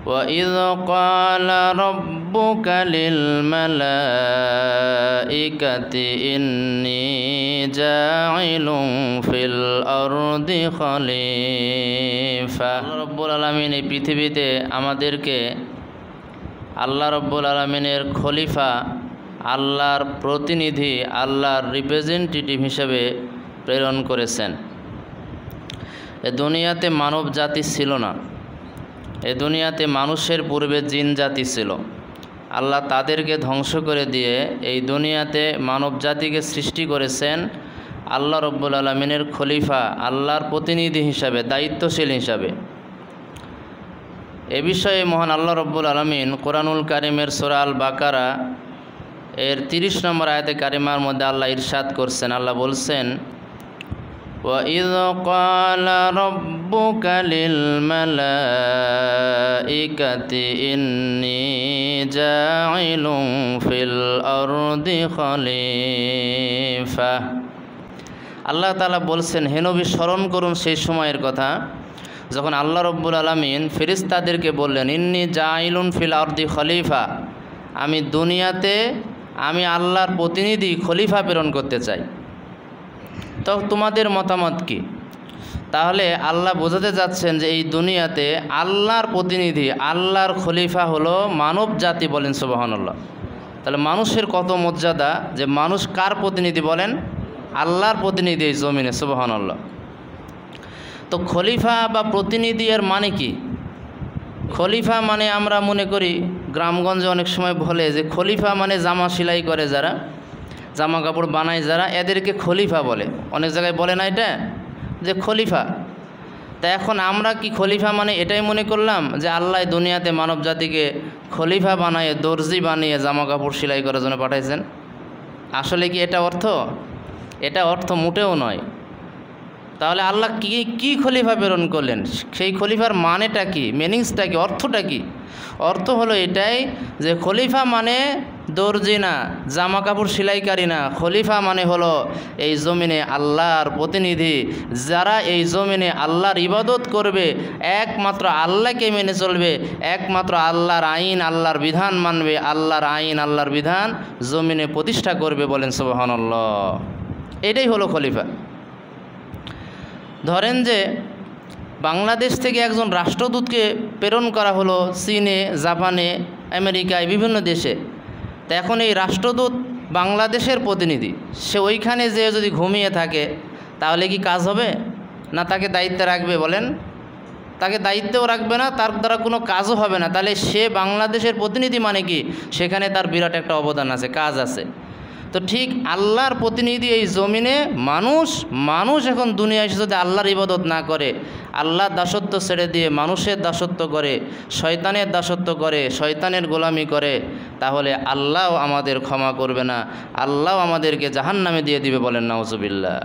وإذ قال ربك للملائكة إني جاعل في الأرض খলিফা। আল্লাহ রব্বুল আলামিন এই পৃথিবীতে আমাদেরকে আল্লাহ রব্বুল আলামিনের খলিফা, আল্লাহর প্রতিনিধি, আল্লাহর রিপ্রেজেন্টেটিভ হিসেবে প্রেরণ করেছেন। এ দুনিয়াতে মানব জাতি ছিল না, এ দুনিয়াতে মানুষের পূর্বে জিন জাতি ছিল। আল্লাহ তাদেরকে ধ্বংস করে দিয়ে এই দুনিয়াতে মানব জাতিকে সৃষ্টি করেছেন আল্লাহ রব্বুল আলামিনের খলিফা, আল্লাহর প্রতিনিধি হিসাবে, দায়িত্বশীল হিসাবে। এ বিষয়ে মহান আল্লাহ রব্বুল আলামিন কোরআনুল কারিমের সূরা আল বাকারা এর 30 নম্বর আয়াতে কারিমার মধ্যে আল্লাহ ইরশাদ করছেন। আল্লাহ বলছেন, وَإِذْ قَالَ رَبُّكَ لِلْمَلَائِكَةِ إِنِّي جَاعِلٌ فِي الْأَرْضِ خَلِيفَةً। আল্লাহ তাআলা বলছেন, হে নবী স্মরণ করুন সেই সময়ের কথা যখন আল্লাহ রব্বুল আলামিন ফেরেশতাদেরকে বললেন, ইন্নী জাইলুন ফিল আরদি খলিফা, আমি দুনিয়াতে আমি আল্লাহর প্রতিনিধি খলিফা প্রেরণ করতে চাই। তো তোমাদের মতামত কি? তাহলে আল্লাহ বোঝাতে যাচ্ছেন যে এই দুনিয়াতে আল্লাহর প্রতিনিধি, আল্লাহর খলিফা হলো মানব জাতি। বলেন সুবহানাল্লাহ। তাহলে মানুষের কত মর্যাদা, যে মানুষ কার প্রতিনিধি বলেন? আল্লাহর প্রতিনিধি এই জমিনে। সুবহানাল্লাহ। তো খলিফা বা প্রতিনিধি এর মানে কি? খলিফা মানে আমরা মনে করি গ্রামগঞ্জে অনেক সময় বলে যে খলিফা মানে জামা সেলাই করে যারা, জামা কাপড় বানায় যারা, এদেরকে খলিফা বলে। অনেক জায়গায় বলে না এটা যে খলিফা। তা এখন আমরা কি খলিফা মানে এটাই মনে করলাম যে আল্লাহ দুনিয়াতে মানব জাতিকে খলিফা বানিয়ে, দর্জি বানিয়ে জামা কাপড় সেলাই করার জন্য পাঠাইছেন? আসলে কি এটা অর্থ? এটা অর্থ মোটেও নয়। তাহলে আল্লাহ কি খলিফা প্রেরণ করলেন? সেই খলিফার মানেটা কি, মিনিংসটা কি, অর্থটা কি? অর্থ হলো এটাই যে খলিফা মানে দর্জি না, জামা কাপড় সেলাইকারী না। খলিফা মানে হলো এই জমিনে আল্লাহর প্রতিনিধি, যারা এই জমিনে আল্লাহর ইবাদত করবে, একমাত্র আল্লাহকে মেনে চলবে, একমাত্র আল্লাহর আইন, আল্লাহর বিধান মানবে, আল্লাহর আইন, আল্লাহর বিধান জমিনে প্রতিষ্ঠা করবে। বলেন সুবহানাল্লাহ। এটাই হলো খলিফা। ধরেন যে বাংলাদেশ থেকে একজন রাষ্ট্রদূতকে প্রেরণ করা হলো চীনে, জাপানে, আমেরিকায়, বিভিন্ন দেশে। তা এখন এই রাষ্ট্রদূত বাংলাদেশের প্রতিনিধি, সে ওইখানে যে যদি ঘুমিয়ে থাকে তাহলে কি কাজ হবে? না তাকে দায়িত্বে রাখবে? বলেন, তাকে দায়িত্বেও রাখবে না, তার দ্বারা কোনো কাজও হবে না। তাহলে সে বাংলাদেশের প্রতিনিধি মানে কি? সেখানে তার বিরাট একটা অবদান আছে, কাজ আছে। তো ঠিক আল্লাহর প্রতিনিধি এই জমিনে মানুষ এখন দুনিয়ায় এসে যদি আল্লাহর ইবাদত না করে, আল্লাহর দাসত্ব ছেড়ে দিয়ে মানুষের দাসত্ব করে, শয়তানের দাসত্ব করে, শয়তানের গোলামি করে, তাহলে আল্লাহও আমাদের ক্ষমা করবে না, আল্লাহও আমাদেরকে জাহান্নামে দিয়ে দিবে। বলেন নাউজুবিল্লাহ।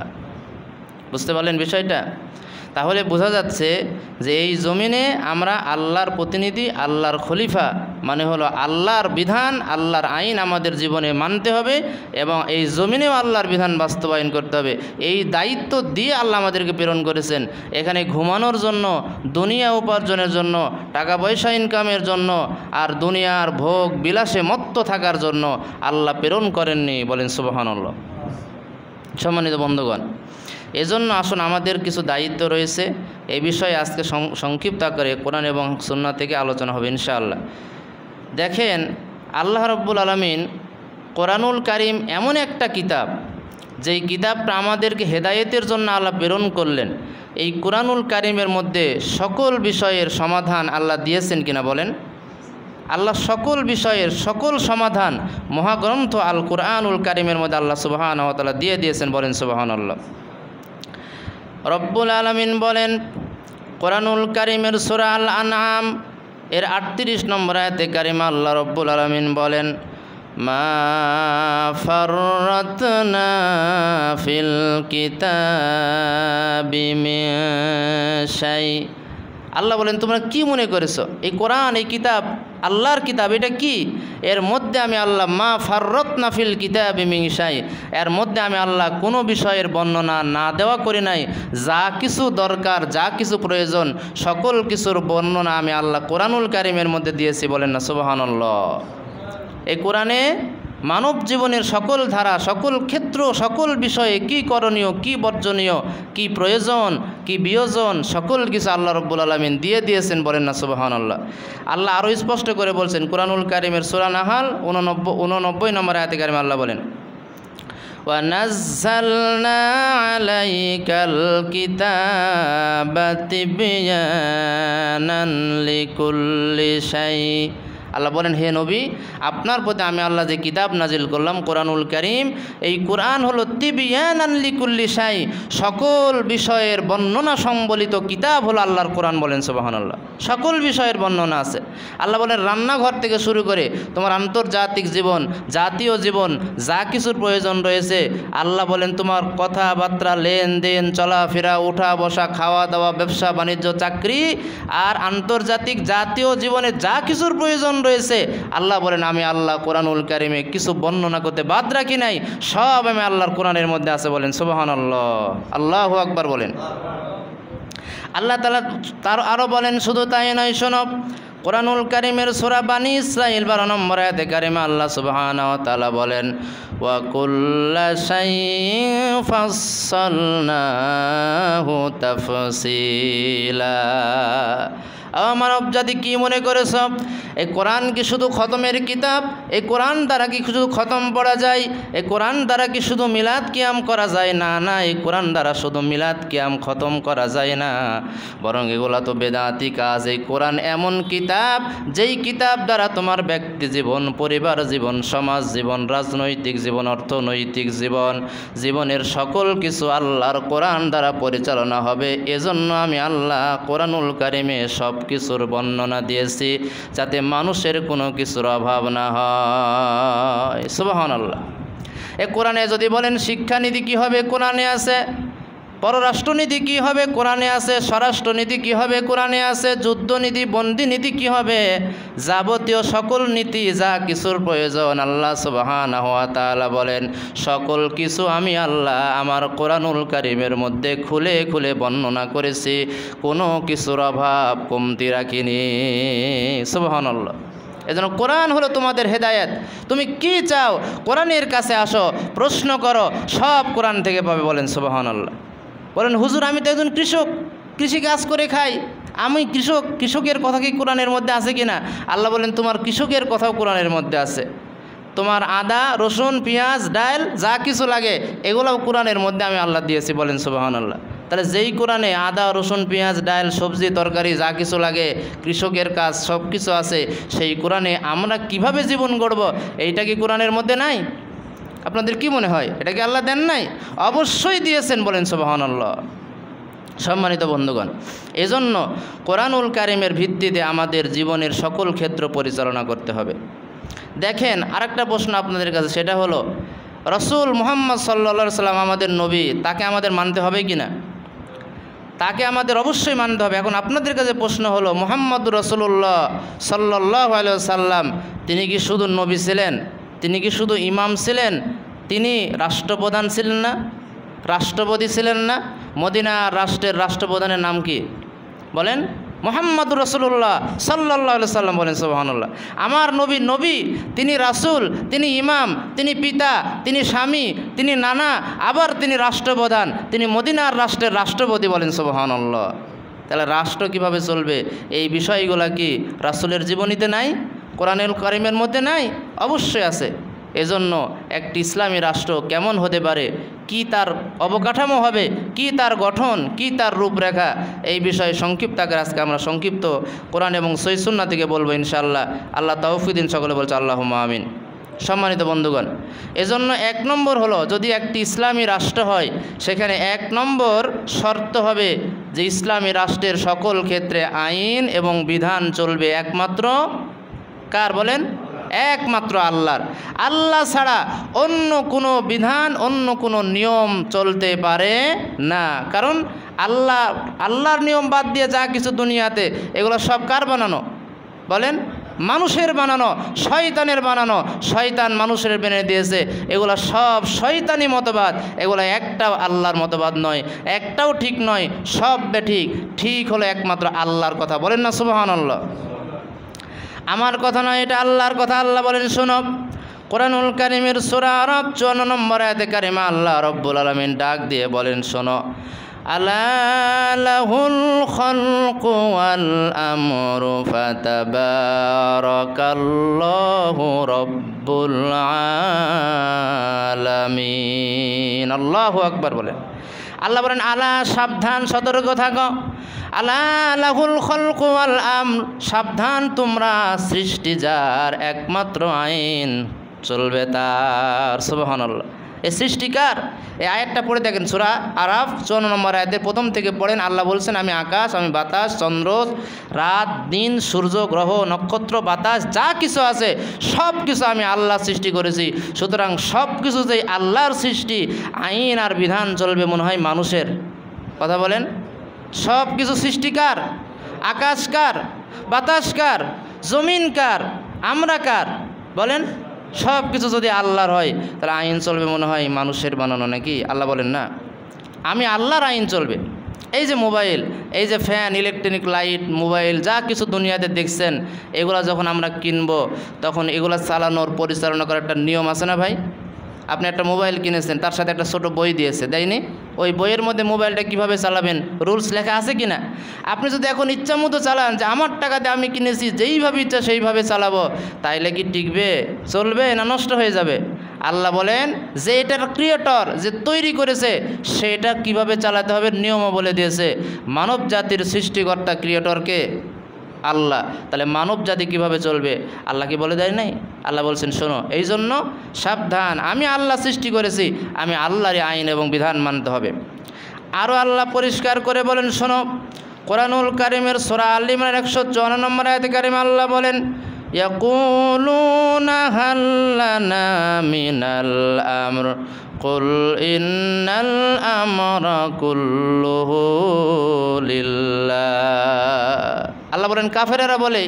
বুঝতে পারলেন বিষয়টা? তাহলে বোঝা যাচ্ছে যে এই জমিনে আমরা আল্লাহর প্রতিনিধি, আল্লাহর খলিফা, মানে হলো আল্লাহর বিধান, আল্লাহর আইন আমাদের জীবনে মানতে হবে এবং এই জমিনেও আল্লাহর বিধান বাস্তবায়ন করতে হবে। এই দায়িত্ব দিয়ে আল্লাহ আমাদেরকে প্রেরণ করেছেন। এখানে ঘুমানোর জন্য, দুনিয়া উপার্জনের জন্য, টাকা পয়সা ইনকামের জন্য, আর দুনিয়ার ভোগ বিলাসে মত্ত থাকার জন্য আল্লাহ প্রেরণ করেননি। বলেন সুবহানাল্লাহ। সম্মানিত বন্ধুগণ, এজন্য আসুন আমাদের কিছু দায়িত্ব রয়েছে। এই বিষয়ে আজকে সংক্ষিপ্ত আকারে কোরআন এবং সুন্নাহ থেকে আলোচনা হবে ইনশাআল্লাহ। দেখেন, আল্লাহ রাব্বুল আলামিন কোরআনুল কারীম এমন একটা কিতাব, যেই কিতাবটা আমাদেরকে হেদায়েতের জন্য আল্লাহ প্রেরণ করলেন। এই কোরআনুল কারীমের মধ্যে সকল বিষয়ের সমাধান আল্লাহ দিয়েছেন কিনা বলেন? আল্লাহ সকল বিষয়ের সকল সমাধান মহাগ্রন্থ আল কোরআনুল কারীমের মধ্যে আল্লাহ সুবহানাহু ওয়া তাআলা দিয়ে দিয়েছেন। বলেন সুবহানাল্লাহ। রব্বুল আলামিন বলেন কোরআনুল কারীমের সূরা আল আনআম এর 38 নম্বর আয়াতে কারিমা আল্লাহ রব্বুল আলামিন বলেন, মা ফাররাতনা ফিল কিতাবি মিন শাই। আল্লাহ বলেন, তোমরা কি মনে করেছো এই কোরআন, এই কিতাব আল্লাহর কিতাব। এটা কি? এর মধ্যে আমি আল্লাহ মা ফাররাতনা ফিল কিতাবি মিন শাই, এর মধ্যে আমি আল্লাহ কোনো বিষয়ের বর্ণনা না দেওয়া করি নাই। যা কিছু দরকার, যা কিছু প্রয়োজন, সকল কিছুর বর্ণনা আমি আল্লাহ কোরআনুল কারীমের মধ্যে দিয়েছি। বলেন না সুবহানাল্লাহ। এই কোরআনে মানব জীবনের সকল ধারা, সকল ক্ষেত্র, সকল বিষয়ে কি করণীয়, কি বর্জনীয়, কি প্রয়োজন, কি বিয়োজন, সকল কিছু আল্লাহ রব্বুল আলামিন দিয়ে দিয়েছেন। বলেন না সুবহানাল্লাহ। আল্লাহ আরও স্পষ্ট করে বলছেন কোরআনুল কারীমের সূরা নাহাল 89 নম্বর আয়াতে কারিমে আল্লাহ বলেন, وَنَزَّلْنَا عَلَيْكَ الْكِتَابَ تِبْيَانًا لِكُلِّ شَيْءٍ। আল্লাহ বলেন, হে নবী, আপনার প্রতি আমি আল্লাহ যে কিতাব নাজিল করলাম কোরআনুল কারীম, এই কোরআন হলো তিবিয়ানান লিকুল্লি শাই, সকল বিষয়ের বর্ণনা সম্বলিত কিতাব হলো আল্লাহর কোরআন। বলেন সুবহানাল্লাহ। সকল বিষয়ের বর্ণনা আছে। আল্লাহ বলেন রান্নাঘর থেকে শুরু করে তোমার আন্তর্জাতিক জীবন, জাতীয় জীবন, যা কিছুর প্রয়োজন রয়েছে, আল্লাহ বলেন তোমার কথাবার্তা, লেনদেন, চলাফেরা, ওঠা বসা, খাওয়া দাওয়া, ব্যবসা বাণিজ্য, চাকরি আর আন্তর্জাতিক জাতীয় জীবনে যা কিছুর প্রয়োজন রয়েছে, আল্লাহ বলেন আমি আল্লাহ কোরআনুল কারীমে কিছু বর্ণনা করতে বাদ রাখি নাই, সব আমি আল্লাহর কোরআনের মধ্যে আছে। বলেন সুবহানাল্লাহ। আল্লাহু আকবার বলেন। আল্লাহ তাআলা তার আরও বলেন, শুধু তাই নয়, শোনো, কোরআনুল কারীমের সূরা বানী ইসরাঈল 12 নম্বর আয়াতে কারিমা আল্লাহ সুবহানাহু ওয়া তাআলা বলেন, ওয়া কুল্লা শাইইন ফাসসালনাহু তাফসীলা। মানব জাতি কি মনে করেছ এই কোরআন কি শুধু খতমের কিতাব? এই কোরআন দ্বারা কি শুধু খতম পড়া যায়? এই কোরআন দ্বারা কি শুধু মিলাদ কিয়াম করা যায়? না না, এই কোরআন দ্বারা শুধু মিলাদ কিয়াম খতম করা যায় না, বরং এগুলা তো বেদাতি কাজ। এই কোরআন এমন কিতাব যেই কিতাব দ্বারা তোমার ব্যক্তি জীবন, পরিবার জীবন, সমাজ জীবন, রাজনৈতিক জীবন, অর্থনৈতিক জীবন, জীবনের সকল কিছু আল্লাহর কোরআন দ্বারা পরিচালনা হবে। এজন্য আমি আল্লাহ কোরআনুল কারীমে সব কিছুর বর্ণনা দিয়েছি যাতে মানুষের কোনো কিছুর অভাব না হয়। সুবহানাল্লাহ। এ কোরআনে যদি বলেন শিক্ষানীতি কী হবে, কোরআনে আছে। পররাষ্ট্রনীতি কী হবে, কোরআনে আছে। স্বরাষ্ট্রনীতি কী হবে, কোরআনে আছে। যুদ্ধনীতি, বন্দিনীতি কী হবে, যাবতীয় সকল নীতি, যা কিছুর প্রয়োজন, আল্লাহ সুবহানাহু ওয়া তাআলা বলেন সকল কিছু আমি আল্লাহ আমার কোরআনুল কারীমের মধ্যে খুলে খুলে বর্ণনা করেছি, কোনো কিছুর অভাব কমতি রাখিনি। সুবহানাল্লাহ। এজন্য কোরআন হলো তোমাদের হেদায়েত। তুমি কি চাও, কোরআনের কাছে আসো, প্রশ্ন করো, সব কোরআন থেকে পাবে। বলেন সুবহানাল্লাহ। বলেন হুজুর আমি তো একজন কৃষক, কৃষি কাজ করে খাই, আমি কৃষক, কৃষকের কথা কি কোরআনের মধ্যে আছে কি না? আল্লাহ বলেন তোমার কৃষকের কথাও কোরআনের মধ্যে আছে। তোমার আদা, রসুন, পেঁয়াজ, ডাল যা কিছু লাগে এগুলোও কোরআনের মধ্যে আমি আল্লাহ দিয়েছি। বলেন সুবহানাল্লাহ। তাহলে যেই কোরআনে আদা, রসুন, পেঁয়াজ, ডাল, সবজি, তরকারি যা কিছু লাগে, কৃষকের কাজ সব কিছু আছে, সেই কোরআনে আমরা কিভাবে জীবন গড়ব এইটা কি কোরআনের মধ্যে নাই? আপনাদের কি মনে হয় এটা কি আল্লাহ দেন নাই? অবশ্যই দিয়েছেন। বলেন সুবহানাল্লাহ। সম্মানিত বন্ধুগণ, এজন্য কোরআনুল কারীমের ভিত্তিতে আমাদের জীবনের সকল ক্ষেত্র পরিচালনা করতে হবে। দেখেন আরেকটা প্রশ্ন আপনাদের কাছে, সেটা হলো রাসূল মুহাম্মদ সাল্লাল্লাহু আলাইহি সাল্লাম আমাদের নবী, তাকে আমাদের মানতে হবে কি না? তাকে আমাদের অবশ্যই মানতে হবে। এখন আপনাদের কাছে প্রশ্ন হলো, মুহাম্মদুর রাসূলুল্লাহ সাল্লাল্লাহু আলাইহি সাল্লাম তিনি কি শুধু নবী ছিলেন? তিনি কি শুধু ইমাম ছিলেন? তিনি রাষ্ট্রপ্রধান ছিলেন না? রাষ্ট্রপতি ছিলেন না? মদিনার রাষ্ট্রের রাষ্ট্রপ্রধানের নাম কি? বলেন মুহাম্মদুর রাসূলুল্লাহ সাল্লাল্লাহু আলাইহি সাল্লাম। বলেন সুবহানাল্লাহ। আমার নবী, নবী, তিনি রাসূল, তিনি ইমাম, তিনি পিতা, তিনি স্বামী, তিনি নানা, আবার তিনি রাষ্ট্রপ্রধান, তিনি মদিনার রাষ্ট্রের রাষ্ট্রপতি। বলেন সুবহানাল্লাহ। তাহলে রাষ্ট্র কিভাবে চলবে এই বিষয়গুলো কি রাসূলের জীবনীতে নাই? কোরআনুল কারীমের মধ্যে নাই? অবশ্যই আছে। এজন্য একটি ইসলামী রাষ্ট্র কেমন হতে পারে, কি তার অবকাঠামো হবে, কি তার গঠন, কি তার রূপরেখা, এই বিষয়ে সংক্ষিপ্ত আকারে আজকে আমরা সংক্ষিপ্ত কোরআন এবং সহিহ সুন্নাহ থেকে বলবো ইনশাআল্লাহ। আল্লাহ তাওফীক দিন। সকলে বলছে আল্লাহুম্মা আমিন। সম্মানিত বন্ধুগণ, এজন্য 1 নম্বর হলো যদি একটি ইসলামী রাষ্ট্র হয় সেখানে 1 নম্বর শর্ত হবে যে ইসলামী রাষ্ট্রের সকল ক্ষেত্রে আইন এবং বিধান চলবে একমাত্র কার? বলেন একমাত্র আল্লাহর। আল্লাহ ছাড়া অন্য কোনো বিধান, অন্য কোনো নিয়ম চলতে পারে না। কারণ আল্লাহর নিয়ম বাদ দিয়ে যা কিছু দুনিয়াতে এগুলো সব কার বানানো? বলেন মানুষের বানানো, শয়তানের বানানো, শয়তান মানুষের বেনে দিয়েছে। এগুলো সব শয়তানি মতবাদ, এগুলো একটাও আল্লাহর মতবাদ নয়, একটাও ঠিক নয়, সব বেঠিক। ঠিক হলো একমাত্র আল্লাহর কথা। বলেন না সুবহানাল্লাহ। আমার কথা নয়, এটা আল্লাহর কথা। আল্লাহ বলেন শোনো, কোরআনুল কারীমের সূরা আরাফ 54 নম্বর আয়াতে কারিমা আল্লাহ রব্বুল আলামিন ডাক দিয়ে বলেন শোনো, আলা লাহুল খালকু ওয়াল আমরু ফাতাবারাকাল্লাহু রব্বুল আলামিন। আল্লাহু আকবার বলেন। আল্লাহ বলেন আলা, সাবধান, সতর্ক থাকো। আলা লাহুল খালকু ওয়াল আমর, সাবধান তোমরা, সৃষ্টি যার, একমাত্র আইন চলবে তার। সুবহানাল্লাহ। এই সৃষ্টিকার, এই আয়াতটা পড়ে দেখেন সূরা আরাফ 54 নম্বর আয়াতের প্রথম থেকে পড়েন। আল্লাহ বলছেন আমি আকাশ, আমি বাতাস, চন্দ্র, রাত, দিন, সূর্য, গ্রহ, নক্ষত্র, বাতাস, যা কিছু আছে সব কিছু আমি আল্লাহ সৃষ্টি করেছি। সুতরাং সব কিছু যে আল্লাহর সৃষ্টি, আইন আর বিধান চলবে মনে হয় মানুষের। কথা বলেন। সব কিছু সৃষ্টিকার, আকাশ কার, বাতাস কার, জমিন কার, আমরা কার? বলেন। সব কিছু যদি আল্লাহর হয় তাহলে আইন চলবে মনে হয় মানুষের বানানো নাকি? আল্লাহ বলেন না, আমি আল্লাহর আইন চলবে। এই যে মোবাইল, এই যে ফ্যান, ইলেকট্রনিক লাইট, মোবাইল, যা কিছু দুনিয়াতে দেখছেন, এগুলা যখন আমরা কিনবো তখন এগুলা চালানোর, পরিচালনা করার একটা নিয়ম আছে না ভাই? আপনি একটা মোবাইল কিনেছেন, তার সাথে একটা ছোট বই দিয়েছে, দেয়নি? ওই বইয়ের মধ্যে মোবাইলটা কিভাবে চালাবেন রুলস লেখা আছে কি না? আপনি যদি এখন ইচ্ছা মতো চালান, যে আমার টাকাতে আমি কিনেছি, যেইভাবে ইচ্ছা সেইভাবে চালাবো, তাইলে কি টিকবে, চলবে, না নষ্ট হয়ে যাবে? আল্লাহ বলেন যে এটার ক্রিয়েটর, যে তৈরি করেছে, সেটা কিভাবে চালাতে হবে নিয়মও বলে দিয়েছে। মানব জাতির সৃষ্টিকর্তা ক্রিয়েটরকে আল্লাহ, তাহলে মানব জাতি কীভাবে চলবে আল্লাহ কি বলে দেয় নাই? আল্লাহ বলছেন শোনো, এই জন্য সাবধান, আমি আল্লাহ সৃষ্টি করেছি, আমি আল্লাহরই আইন এবং বিধান মানতে হবে। আরও আল্লাহ পরিষ্কার করে বলেন শোনো, কোরআনুল কারীমের সূরা আল ইমরানের 154 নম্বর আয়াতে কারিমা আল্লাহ বলেন ইয়াকুলুনা হাল লানা মিনাল আমর কুল ইন্নাল আমরা কুল্লুহু লিল্লাহ। আল্লাহ বলেন কাফেরেরা বলে,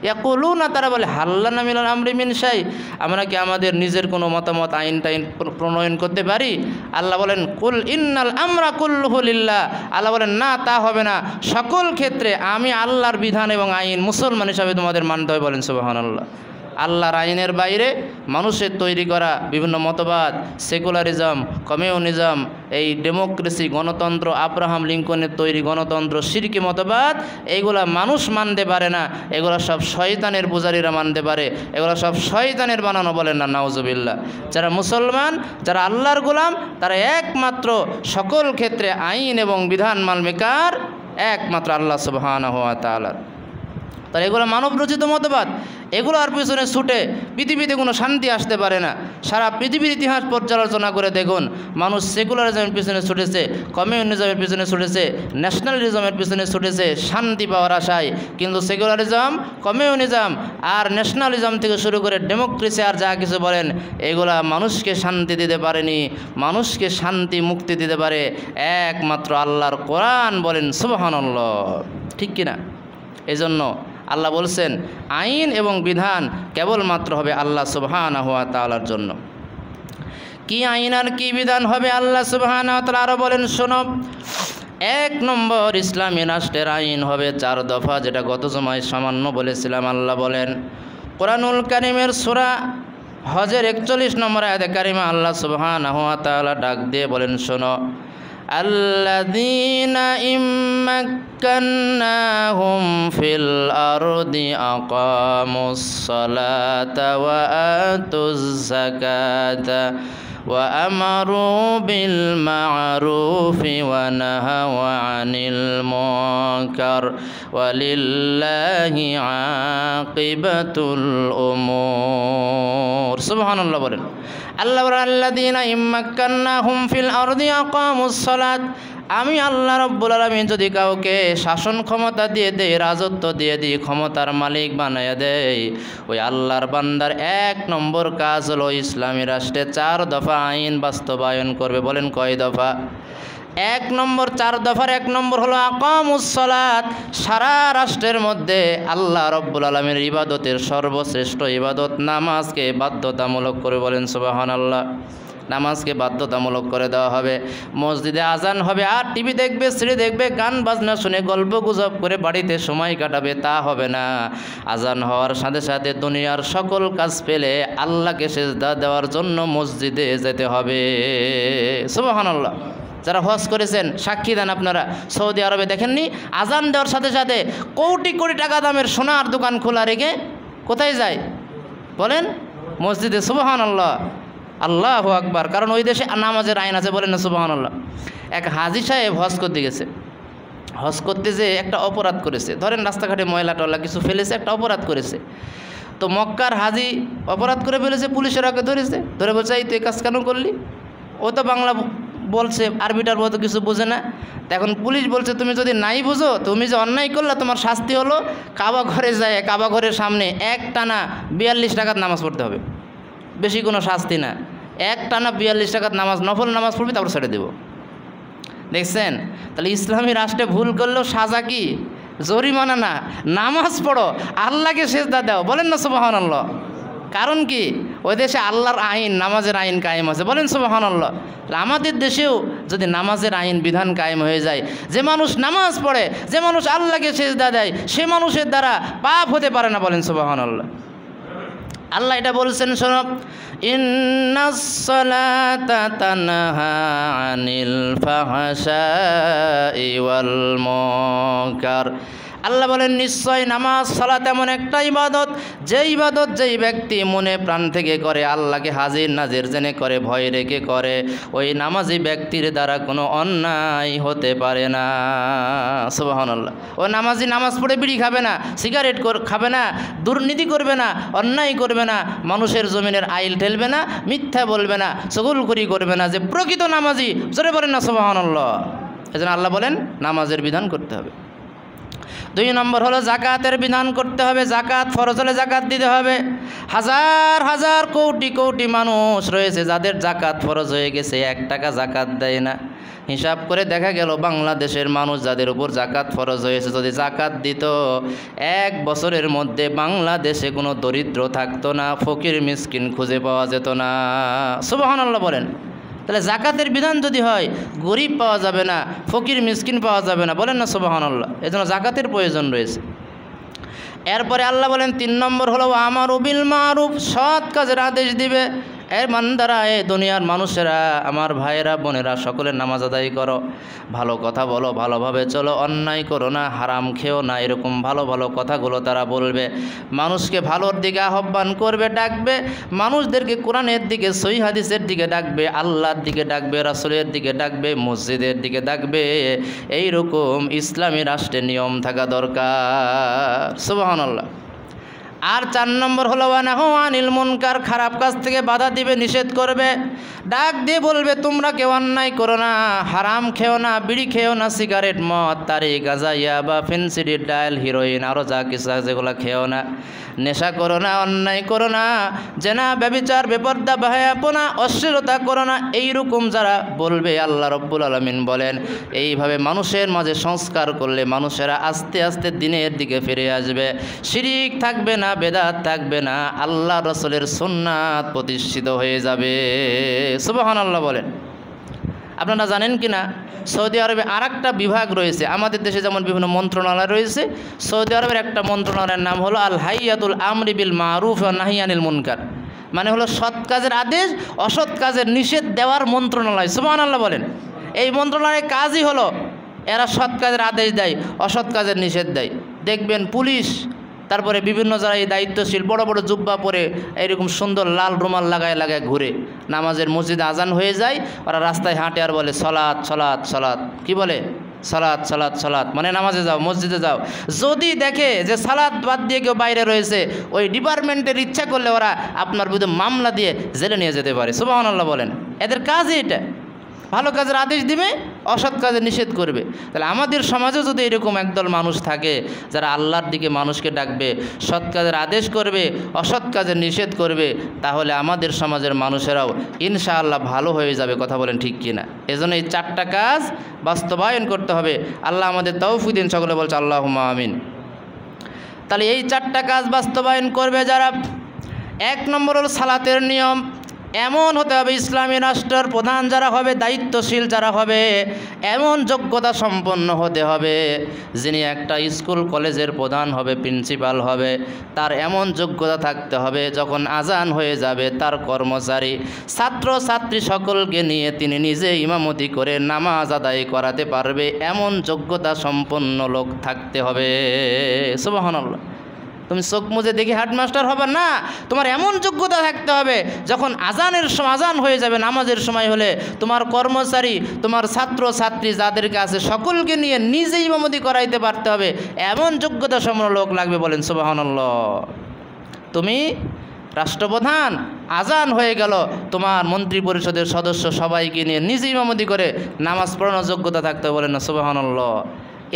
ইয়াকুলুনা, তারা বলে, হাল্লানা মিনাল আমরি মিন শাই, আমরা কি আমাদের নিজের কোনো মতামত, আইন টাইন প্রণয়ন করতে পারি? আল্লাহ বলেন কুল ইন্নাল আমরা কুল্লুহু লিল্লাহ। আল্লাহ বলেন না, তা হবে না, সকল ক্ষেত্রে আমি আল্লাহর বিধান এবং আইন মুসলমান হিসাবে তোমাদের মানতে হবে। বলেন সুবহানাল্লাহ। আল্লাহর আইনের বাইরে মানুষের তৈরি করা বিভিন্ন মতবাদ, সেকুলারিজম, কমিউনিজম, এই ডেমোক্রেসি, গণতন্ত্র, আব্রাহাম লিঙ্কনের তৈরি গণতন্ত্র, শিরকি মতবাদ, এইগুলা মানুষ মানতে পারে না। এগুলো সব শয়তানের পূজারীরা মানতে পারে, এগুলো সব শয়তানের বানানো। বলেন না নাউজুবিল্লাহ। যারা মুসলমান, যারা আল্লাহর গোলাম, তারা একমাত্র সকল ক্ষেত্রে আইন এবং বিধান মানবে কার? একমাত্র আল্লাহ সুবহানাহু ওয়া তাআলা। তাহলে এগুলো মানব রচিত মতবাদ, এগুলো আর পিছনে ছুটে পৃথিবীতে কোনো শান্তি আসতে পারে না। সারা পৃথিবীর ইতিহাস পর্যালোচনা করে দেখুন, মানুষ সেকুলারিজমের পিছনে ছুটেছে, কমিউনিজমের পিছনে ছুটেছে, ন্যাশনালিজমের পিছনে ছুটেছে শান্তি পাওয়ার আশায়। কিন্তু সেকুলারিজম, কমিউনিজম আর ন্যাশনালিজম থেকে শুরু করে ডেমোক্রেসি আর যা কিছু বলেন, এগুলা মানুষকে শান্তি দিতে পারেনি। মানুষকে শান্তি, মুক্তি দিতে পারে একমাত্র আল্লাহর কোরআন। বলেন সুবহানাল্লাহ, ঠিক কিনা? এজন্য আল্লাহ বলছেন আইন এবং বিধান কেবলমাত্র হবে আল্লাহ সুবহানাহু ওয়া তাআলার জন্য। কি আইন আর কি বিধান হবে আল্লাহ সুবহানাহু ওয়া তাআলা আরও বলেন শোনো, 1 নম্বর ইসলামী রাষ্ট্রের আইন হবে 4 দফা, যেটা গত সময় সামান্য বলেছিলাম। আল্লাহ বলেন কোরআনুল কারীমের সূরা হজের 41 নম্বর আয়াতে কারিমা আল্লাহ সুবহানাহু ওয়া তাআলা ডাক দিয়ে বলেন শোনো, আল্লাযীনা ইম্মাক্কান্নাহুম ফিল আরদি আকামুস সালাতা ওয়া আতুজ যাকাতা ওয়া আমারু বিল মা'রুফি ওয়া নাহাউ আনিল মুনকার ওয়ালিল্লাহি আকিবাতুল উমুর। সুবহানাল্লাহ বলেন। আল্লাহ বলেন আল্লাযীনা ইম্মাক্কান্নাহুম ফিল আরদি আকামুস সালাত, আমি আল্লাহ রব্বুল আলামিন যদি কাউকে শাসন ক্ষমতা দিয়ে দেই, রাজত্ব দিয়ে দিই, ক্ষমতার মালিক বানাইয়া দেয়, ওই আল্লাহর বান্দার 1 নম্বর কাজ হলো ইসলামী রাষ্ট্রে 4 দফা আইন বাস্তবায়ন করবে। বলেন কয় দফা? এক নম্বর, 4 দফার 1 নম্বর হলো আকামুস সালাত। সারা রাষ্ট্রের মধ্যে আল্লাহ রব্বুল আলামিনের ইবাদতের সর্বশ্রেষ্ঠ ইবাদত নামাজকে বাধ্যতামূলক করে, বলেন সুবহানাল্লাহ। নামাজকে বাধ্যতামূলক করে দেওয়া হবে। মসজিদে আজান হবে, আর টিভি দেখবে, সিরিজ দেখবে, গান বাজনা শুনে গল্প গুজব করে বাড়িতে সময় কাটাবে, তা হবে না। আজান হওয়ার সাথে সাথে দুনিয়ার সকল কাজ ফেলে আল্লাহকে সেজদা দেওয়ার জন্য মসজিদে যেতে হবে। সুবহানাল্লাহ। যারা হজ করেছেন সাক্ষী দেন, আপনারা সৌদি আরবে দেখেননি, আজান দেওয়ার সাথে সাথে কোটি কোটি টাকা দামের সোনার দোকান খোলা রেখে কোথায় যায় বলেন? মসজিদে। সুবহানাল্লাহ, আল্লাহু আকবার। কারণ ওই দেশে নামাজের আইন আছে, বলেন না সুবহানাল্লাহ। এক হাজী সাহেব হজ করতে গেছে, হজ করতে যে একটা অপরাধ করেছে, ধরেন রাস্তাঘাটে ময়লা টয়লা কিছু ফেলেছে, একটা অপরাধ করেছে। তো মক্কার হাজী অপরাধ করে ফেলেছে, পুলিশের ওকে ধরেছে, ধরে বলছে এই তুই কাজ কেন করলি? ও তো বাংলা বলছে, আরবিটার মতো কিছু বোঝে না। এখন পুলিশ বলছে তুমি যদি নাই বুঝো, তুমি যে অন্যায় করলে তোমার শাস্তি হলো কাবা ঘরে যায়, কাবা ঘরের সামনে এক টানা 42 টাকার নামাজ পড়তে হবে। বেশি কোনো শাস্তি না, এক টানা 42 টাকার নামাজ, নফল নামাজ পড়বি, তারপর ছেড়ে দেব। দেখছেন? তাহলে ইসলামী রাষ্ট্রে ভুল করলেও সাজা কি? জরিমানা না, নামাজ পড়ো, আল্লাহকে সেজদা দাও, বলেন না সুবহানাল্লাহ। কারণ কি? ওই দেশে আল্লাহর আইন, নামাজের আইন কায়েম আছে, বলেন সুবহানাল্লাহ। আমাদের দেশেও যদি নামাজের আইন বিধান কায়েম হয়ে যায়, যে মানুষ নামাজ পড়ে, যে মানুষ আল্লাহকে সেজদা দেয়, সে মানুষের দ্বারা পাপ হতে পারে না, বলেন সুবহানাল্লাহ। আল্লাহ এটা বলছেন, শোনো, ইন্নাস সালাতা তানহা আনিল ফাহশাই ওয়াল মুনকার। আল্লাহ বলেন নিশ্চয় নামাজ সালাত এমন একটা ইবাদত, যেই ব্যক্তি মনে প্রাণ থেকে করে, আল্লাহকে হাজির নাজির জেনে করে, ভয় রেখে করে, ওই নামাজি ব্যক্তির দ্বারা কোনো অন্যায় হতে পারে না। সুবহানাল্লাহ। ও নামাজি নামাজ পড়ে বিড়ি খাবে না, সিগারেট খাবে না, দুর্নীতি করবে না, অন্যায় করবে না, মানুষের জমিনের আইল ঠেলবে না, মিথ্যা বলবে না, চগলখড়ি করবে না, যে প্রকৃত নামাজি, জোরে বলেন না সুবহানাল্লাহ। এজন্য আল্লাহ বলেন নামাজের বিধান করতে হবে। 2 নম্বর হলো জাকাতের বিধান করতে হবে। জাকাত ফরজ হলে জাকাত দিতে হবে। হাজার হাজার কোটি কোটি মানুষ রয়েছে যাদের জাকাত ফরজ হয়ে গেছে, 1 টাকা জাকাত দেয় না। হিসাব করে দেখা গেল বাংলাদেশের মানুষ যাদের উপর জাকাত ফরজ হয়েছে, যদি জাকাত দিত, 1 বছরের মধ্যে বাংলাদেশে কোনো দরিদ্র থাকতো না, ফকির মিসকিন খুঁজে পাওয়া যেত না। সুবহানাল্লাহ বলেন। তাহলে জাকাতের বিধান যদি হয়, গরিব পাওয়া যাবে না, ফকির মিসকিন পাওয়া যাবে না, বলেন না সুবহানাল্লাহ। এজন্য জাকাতের প্রয়োজন রয়েছে। এরপরে আল্লাহ বলেন 3 নম্বর হলো আমারু বিল মারুফ, সৎ কাজের আদেশ দিবে। বান্দারা, দুনিয়ার মানুষেরা, আমার ভাইয়েরা বোনেরা, সকলের নামাজ আদায় করো, ভালো কথা বলো, ভালোভাবে চলো, অন্যায় করো না, হারাম খেও না, এরকম ভালো ভালো কথাগুলো তারা বলবে। মানুষকে ভালোর দিকে আহ্বান করবে, ডাকবে, মানুষদেরকে কোরআনের দিকে, সহিহ হাদিসের দিকে ডাকবে, আল্লাহর দিকে ডাকবে, রাসূলের দিকে ডাকবে, মসজিদের দিকে ডাকবে। এইরকম ইসলামী রাষ্ট্রের নিয়ম থাকা দরকার। সুবহানাল্লাহ। আর 4 নম্বর হলো ওয়ানাহু আনিল মুনকার, খারাপ কাজ থেকে বাধা দিবে, নিষেধ করবে, ডাক দিয়ে বলবে তোমরা কেউ অন্যায় করো না, হারাম খেও না, বিড়ি খেও না, সিগারেট, মদ, তারি, গাঁজা, ইয়াবা, ফেন্সিডিল, ডায়াল, হিরোইন, আরও যা কিছু আছে যেগুলো খেও না, নেশা করো না, অন্যায় করো না, জেনা, ব্যভিচার, বেপর্দা, বাহায়াপনা, অশ্লীলতা করো না। এইরকম যারা বলবে, আল্লাহ রব্বুল আলামিন বলেন এইভাবে মানুষের মাঝে সংস্কার করলে মানুষেরা আস্তে আস্তে দিনের দিকে ফিরে আসবে, শিরিক থাকবে না, বেদাত থাকবে না, আল্লাহ রাসূলের সুন্নাত প্রতিষ্ঠিত হয়ে যাবে। সুবহানাল্লাহ বলেন। আপনারা জানেন কি না, সৌদি আরবে আরেকটা বিভাগ রয়েছে। আমাদের দেশে যেমন বিভিন্ন মন্ত্রণালয় রয়েছে, সৌদি আরবের একটা মন্ত্রণালয়ের নাম হলো আল হাইয়াতুল আমরি বিল মারুফ ওয়া নাহি আনিল মুনকার, মানে হলো সৎ কাজের আদেশ, অসৎ কাজের নিষেধ দেওয়ার মন্ত্রণালয়। সুবহানাল্লাহ বলেন। এই মন্ত্রণালয়ের কাজই হলো এরা সৎ কাজের আদেশ দেয়, অসৎ কাজের নিষেধ দেয়। দেখবেন পুলিশ, তারপরে বিভিন্ন যারা এই দায়িত্বশীল, বড় বড় জুব্বা পরে, এরকম সুন্দর লাল রুমাল লাগায় লাগায় ঘুরে, নামাজের মসজিদে আজান হয়ে যায়, ওরা রাস্তায় হাঁটে আর বলে সলাৎ সলাৎ সলাৎ। কি বলে? সালাত সালাত সালাত, মানে নামাজে যাও, মসজিদে যাও। যদি দেখে যে সালাত বাদ দিয়ে কেউ বাইরে রয়েছে, ওই ডিপার্টমেন্টের ইচ্ছা করলে ওরা আপনার বিরুদ্ধে মামলা দিয়ে জেলে নিয়ে যেতে পারে। সুবহানাল্লাহ বলেন। এদের কাজই এটা, ভালো কাজের আদেশ দিবে, অসৎ কাজে নিষেধ করবে। তাহলে আমাদের সমাজেও যদি এরকম একদল মানুষ থাকে যারা আল্লাহর দিকে মানুষকে ডাকবে, সৎ কাজের আদেশ করবে, অসৎ কাজের নিষেধ করবে, তাহলে আমাদের সমাজের মানুষেরাও ইনশাআল্লাহ ভালো হয়ে যাবে। কথা বলেন ঠিক কিনা? এজন্য এই 4টা কাজ বাস্তবায়ন করতে হবে। আল্লাহ আমাদের তৌফিক দিন। সকলে বলছে আল্লাহুম্মা আমিন। তাহলে এই 4টা কাজ বাস্তবায়ন করবে যারা, 1 নম্বর হল সালাতের নিয়ম এমন হতে হবে, ইসলামী রাষ্ট্রের প্রধান যারা হবে, দায়িত্বশীল যারা হবে, এমন যোগ্যতা সম্পন্ন হতে হবে। যিনি একটা স্কুল কলেজের প্রধান হবে, প্রিন্সিপাল হবে, তার এমন যোগ্যতা থাকতে হবে যখন আজান হয়ে যাবে তার কর্মচারী ছাত্র ছাত্রী সকলকে নিয়ে তিনি নিজে ইমামতি করে নামাজ আদায় করাতে পারবে, এমন যোগ্যতা সম্পন্ন লোক থাকতে হবে। সুবহানাল্লাহ। তুমি চোখ মুজে দেখি হেডমাস্টার হবে না, তোমার এমন যোগ্যতা থাকতে হবে যখন আজান হয়ে যাবে, নামাজের সময় হলে তোমার কর্মচারী, তোমার ছাত্র ছাত্রী যাদেরকে আছে সকলকে নিয়ে নিজেই ইমামতি করাইতে পারতে হবে, এমন যোগ্যতা সম্পন্ন লোক লাগবে। বলেন সুবহানাল্লাহ। তুমি রাষ্ট্রপ্রধান, আজান হয়ে গেল, তোমার মন্ত্রী পরিষদের সদস্য সবাইকে নিয়ে নিজে ইমামতি করে নামাজ পড়ানোর যোগ্যতা থাকতে হবে। বলেন না সুবহানাল্লাহ।